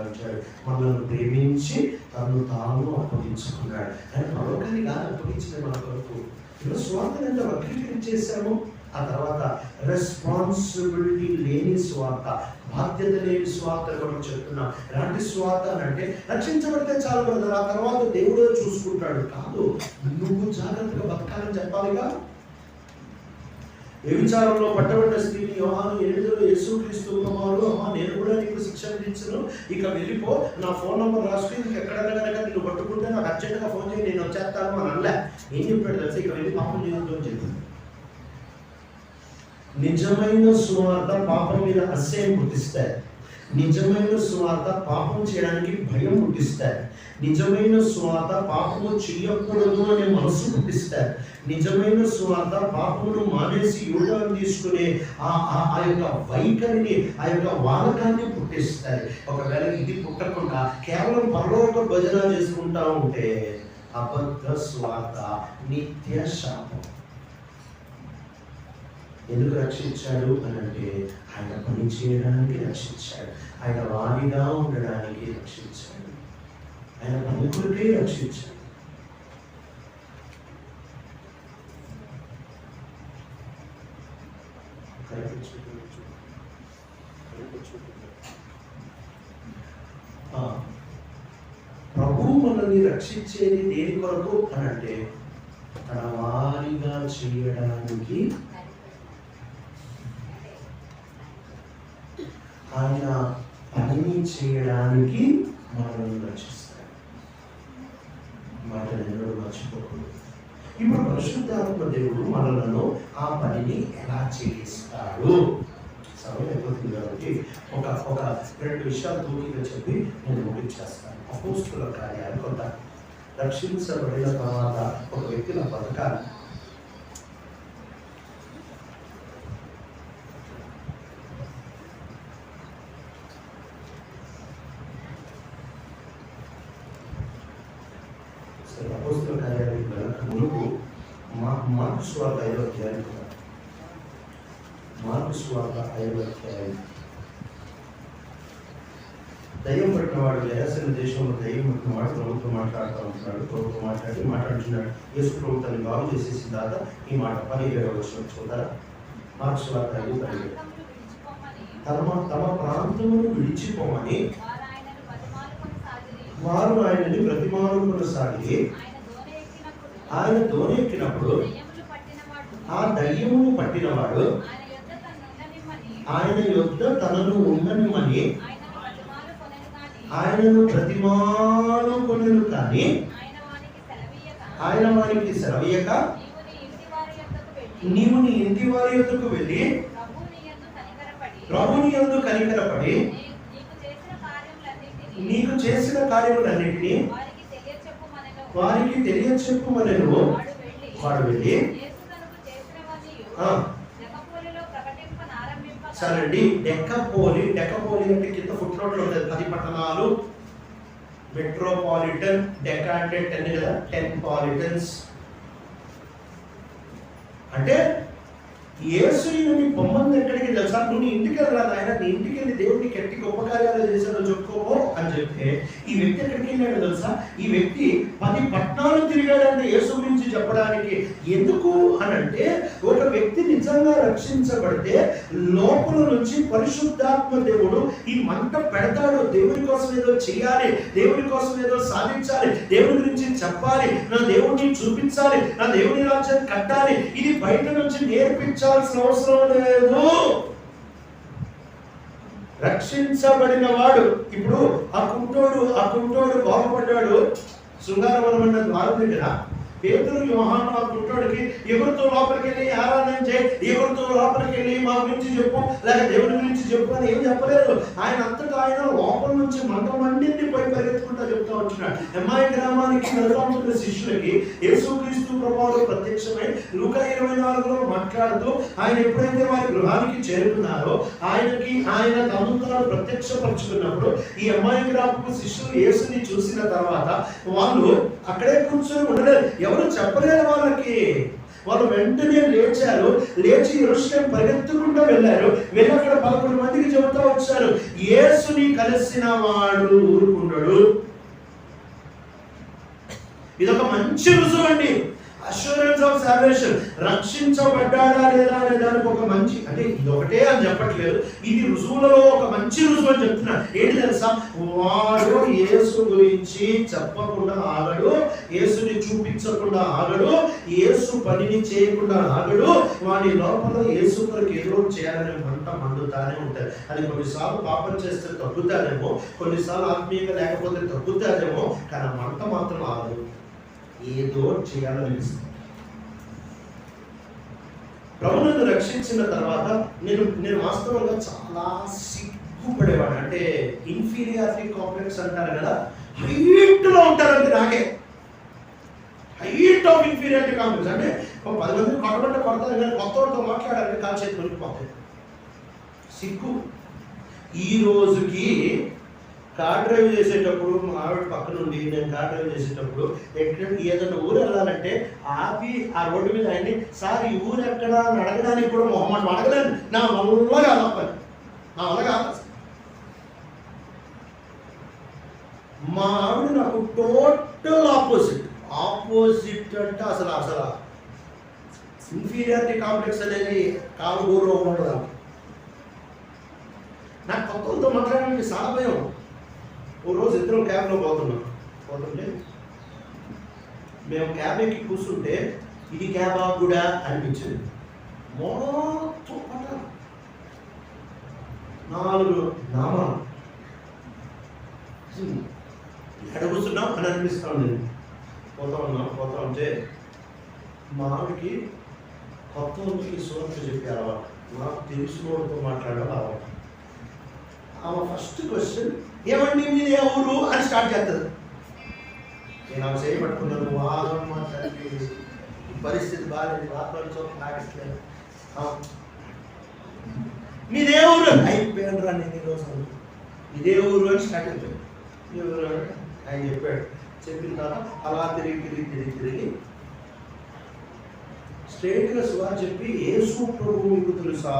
అంటాడు మనల్ని ప్రేమించి తను తాను అప్పగించుకున్నాడు. ఆయన పరలోకాన్ని కాదు అప్పగించిన మన కొరకు. ఇలా స్వార్థను ఎంత వక్రీకరించేశాము. ఆ తర్వాత రెస్పాన్సిబిలిటీ లేని స్వార్థ, బాధ్యత లేని స్వార్థ మనం చెప్తున్నాం. ఎలాంటి స్వార్థ అంటే రక్షించబడితే చాలు కదా, ఆ తర్వాత దేవుడే చూసుకుంటాడు. కాదు, నువ్వు జాగ్రత్తగా బతకాలని చెప్పాలిగా. వ్యభిచారంలో పట్టబడ్డ స్త్రీని యోహాను 8లో యేసుక్రీస్తు కుమారుడు, నేను కూడా నీకు శిక్ష విధించను, ఇక వెళ్ళిపో, నా ఫోన్ నెంబర్ రాసుకుని నీకు ఎక్కడైనా కనుక నిన్ను పట్టుకుంటే నాకు అర్జెంట్గా ఫోన్ చేయి, నేను వచ్చేస్తాను అని అనలే. ఏం చెప్పాడు తెలుసా, ఇక వెళ్ళి పాపం చేయొద్దు అని చెప్పాడు. నిజమైన సువార్త పాపం మీద అసహ్యం పుట్టిస్తాయి. నిజమైన సువార్త పాపం చేయడానికి భయం పుట్టిస్తాయి. నిజమైన సువార్త పాపము చేయకూడదు అనే మనసు పుట్టిస్తాయి. నిజమైన సువార్త పాపమును మానేసి యోగాన్ని తీసుకునే ఆ యొక్క వైఖరిని, ఆ యొక్క వాలకాన్ని పుట్టిస్తాయి. ఒకవేళ ఇది పుట్టకుండా కేవలం పరలోక భజన చేసుకుంటా ఉంటే అబద్ధ స్వార్థ, నిత్య శాపం. ఎందుకు రక్షించాడు అని అంటే ఆయన పని చేయడానికి రక్షించాడు, ఆయన వాణిగా ఉండడానికి రక్షించాడు, ఆయన పనికుడికే రక్షించాడు. ప్రభు మనల్ని రక్షించేది దేని కొరకు అని అంటే తన వారిగా చేయడానికి, ఆయన పనిని చేయడానికి మనల్ని రక్షిస్తాడు. మాటలు ఎన్నడూ మర్చిపోకూడదు. ఇప్పుడు పరిశుద్ధాత్మ దేవుడు మనలను ఆ పనిని ఎలా చేయిస్తాడు? సమయం అయిపోతుంది కాబట్టి ఒక 2 విషయాలు తూకిగా చెప్పి నేను ముగించేస్తాను. అపోస్తుల కార్యాలు కొంత రక్షించబడిన తర్వాత ఒక వ్యక్తిని బతకాలి. అపోస్తుల కార్యాలకు వెళ్ళక మునుపు మార్కు సువార్త 5వ అధ్యాయం, మార్కు సువార్త 5వ అధ్యాయం. దయ్యం పట్టిన వాడు వేసిన దేశంలో దయ్యం పట్టిన వాడు ప్రభుత్వం మాట్లాడుతూ ఉంటున్నాడు. ప్రభుత్వం మాట్లాడుతున్నాడు. యేసు ప్రభు తనని బాగు చేసేసిన తర్వాత ఈ మాట 17వ వచనం చూద్దారా? మార్కు సువార్త 5:17. తమ ప్రాంతమును విడిచిపోమని వారు ఆయనని బ్రతిమాలుకొనసాగి ఆయన దోణెక్కినప్పుడు ఆ దయ్యమును పట్టినవాడు ఆయన యొద్ద తనను ఉండనిమ్మని ఆయనను బ్రతిమాలుకొనెను, కానీ ఆయన వారికి సెలవీయక నీవు నీ ఇంటి వారి యొద్దకు వెళ్ళి ప్రభుని యందు కనికరపడి నీకు చేసిన కార్యములన్నిటినీ వారికి తెలియచెప్పుమనెను. వాడు వెళ్ళి సరేండి. డెక్కపోలి అంటే కింద ఫుట్ నోట్లో ఉంటుంది 10 పట్టణాలు. మెట్రోపాలిటన్, డెకా అంటే 10 కదా, 10 పాలిటన్స్. అంటే యేసుని నీ పొమ్మంది ఎక్కడికి తెలుసా? నువ్వు నీ ఇంటికి వెళ్ళరాదు, ఆయన నీ ఇంటికి వెళ్ళి దేవుడికి ఎట్టి గొప్ప కార్యాలు చేశాడో చెప్పుకోవో అని చెప్తే ఈ వ్యక్తి ఎక్కడికి వెళ్ళాడు తెలుసా? ఈ వ్యక్తి 10 పట్టణాలు తిరిగాడంటే యేసు గురించి చెప్పడానికి. ఎందుకు అనంటే ఒక వ్యక్తి నిజంగా రక్షించబడితే లోపల నుంచి పరిశుద్ధాత్మ దేవుడు ఈ మంట పెడతాడు. దేవుడి కోసం ఏదో చేయాలి, దేవుడి కోసం ఏదో సాధించాలి, దేవుడి గురించి చెప్పాలి, నా దేవుడిని చూపించాలి, నా దేవుడి రాజ్యాన్ని కట్టాలి. ఇది బయట నుంచి నేర్పించాల్సిన అవసరం లేదు. రక్షించబడిన వాడు ఇప్పుడు ఆ కుంటోడు బాగుపడ్డాడు. శృంగారవనం అన్న ద్వారం దగ్గర పేతురు యోహాను ఆ కుంటోడికి ఎవరితో లోపలికి వెళ్ళి ఆరాధన చేయి, ఎవరితో లోపలికి వెళ్ళి మా గురించి చెప్పు, లేక దేవుడి గురించి చెప్పు అని ఏం చెప్పలేదు. ఆయన అంతటా ఆయన లోపల నుంచి మంట మండింది పోయి పరిగెత్తుకుంటా చెప్తా వచ్చినాడు. ఎమ్మాయి గ్రామానికి వెళ్తున్న శిష్యులకి యేసుక్రీస్తు ప్రభువు ప్రత్యక్షమై లూకా 24లో మాట్లాడుతూ ఆయన ఎప్పుడైతే వారి గృహానికి చేరుకున్నారో ఆయన తమను తాను ప్రత్యక్షపరుచుకున్నప్పుడు ఈ అమ్మాయి గ్రామపు శిష్యులు యేసుని చూసిన తర్వాత వాళ్ళు అక్కడే కూర్చొని ఉండలేదు. ఎవరు చెప్పలేరు వాళ్ళకి. వాళ్ళు వెంటనే లేచి యెరూషలేము పరిగెత్తుకుంటూ వెళ్ళారు. వెళ్ళి అక్కడ 11 మందికి చెబుతూ వచ్చారు, యేసుని కలిసిన వాడు ఊరుకుంటాడు. ఇదొక మంచి రుజువు అండి. Assurance of salvation. రక్షించబడ్డాడా లేదా అనే దానికి ఒక మంచి, అంటే ఇది ఒకటే అని చెప్పట్లేదు, ఇది రుజువులలో ఒక మంచి రుజువు అని చెప్తున్నా. ఏంటి తెలుసా? వాడు యేసు గురించి చెప్పకుండా ఆగడు, యేసుని చూపించకుండా ఆగడు, యేసు పనిని చేయకుండా ఆగడు. వాడి లోపల యేసు కొరకు ఏదో చేయాలనే మంట మండుతానే ఉంటుంది. అది కొన్నిసార్లు పాపం చేస్తే తగ్గుతాదేమో, కొన్నిసార్లు ఆత్మీయంగా లేకపోతే తగ్గుతాదేమో, కానీ మంట మాత్రం ఆగదు. ఏదో చేయాలని. ప్రభువును రక్షించిన తర్వాత నేను వాస్తవంగా చాలా సిగ్గుపడేవాడు. అంటే ఇన్ఫీరియారిటీ కాంప్లెక్స్ అంటారు కదా, హైట్ లో ఉంటారంటే నాకే హైట్ ఆఫ్ ఇన్ఫీరియారిటీ కాంప్లెక్స్. అంటే 10 మంది కొడతారు కానీ కొత్త వాడితో మాట్లాడాలంటే కాలు చేతి కొనిపోతాయి. సిగ్గు. ఈ రోజుకి కార్ డ్రైవ్ చేసేటప్పుడు మా ఆవిడ పక్క నుండి నేను కార్ డ్రైవ్ చేసేటప్పుడు ఏదైనా ఊరు వెళ్ళాలంటే ఆపి ఆ రోడ్డు మీద ఆయన్ని, సార్ ఈ ఊరు ఎక్కడ అని అడగడానికి కూడా మొహమ్మద్ అడగలేదు. నా వల్ల కాదు, నా వల్ల కాదు. మా ఆవిడ నాకు టోటల్ ఆపోజిట్ అంటే అసలు ఇన్ఫీరియారిటీ కాంప్లెక్స్ అనేది కాలు ఊరులో ఉండదు. నాకు కొత్తలతో మాట్లాడడానికి చాలా భయం. ఓ రోజు ఇద్దరం క్యాబ్లో పోతుంటే మేము క్యాబ్ ఎక్కి కూర్చుంటే ఇది క్యాబా కూడా అనిపించింది. మొత్తం 4 నామాలు ఎక్కడ కూర్చున్నాం అని అనిపిస్తా ఉండేది. పోతా ఉంటే మా ఆవిడకి కొత్త వాళ్ళకి సువార్త చెప్పే అలవాటు, నాకు తెలిసిన వాళ్ళతో మాట్లాడడం అలవాటు. ఆమె ఫస్ట్ క్వశ్చన్, ఏమండి మీది ఏ ఊరు అని స్టార్ట్ చేస్తుంది. నేను ఆమె చేయబట్టుకున్నాను, వాగమ్మ తల్లి, పరిస్థితి బాగాలేదు, వాతావరణం చోట నాగట్లేదు. మీదే ఊరు అయిపోయాను రా నేను ఈరోజు, ఇదే ఊరు అని స్టార్ట్ అయిపోయాడు. ఎవరు ఆయన చెప్పాడు. చెప్పిన తర్వాత అలా తిరిగి స్ట్రైట్గా సువార్త చెప్పి, యేసు ప్రభువు మీకు తెలుసా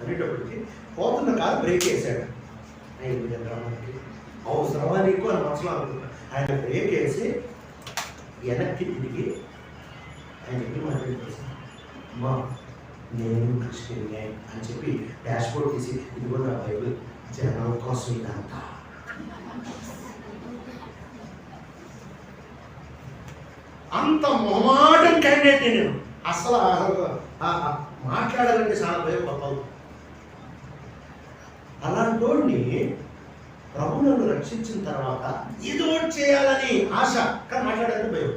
అనేటప్పటికి పోతున్న కాదు బ్రేక్ వేసాడు. గ్రామానికి అవసరమా నీకు అని మనసులో అనుకున్నాడు. ఆయన బ్రేక్ వేసి వెనక్కి తిరిగి ఆయన చెప్పి మాట్లాడేసి, అమ్మా నేను క్రిస్టియన్నే అని చెప్పి డాష్ బోర్డ్ తీసి, ఇదిగో నా బైబిల్, జనం కోసం ఇదంతా. అంత మొమాటం క్యాండిడేట్ నేను, అసలు మాట్లాడాలంటే చాలా భయపడతాను. అలాంటి వాడిని ప్రభు నన్ను రక్షించిన తర్వాత ఏదో చేయాలని ఆశ, కానీ మాట్లాడాలంటే భయం.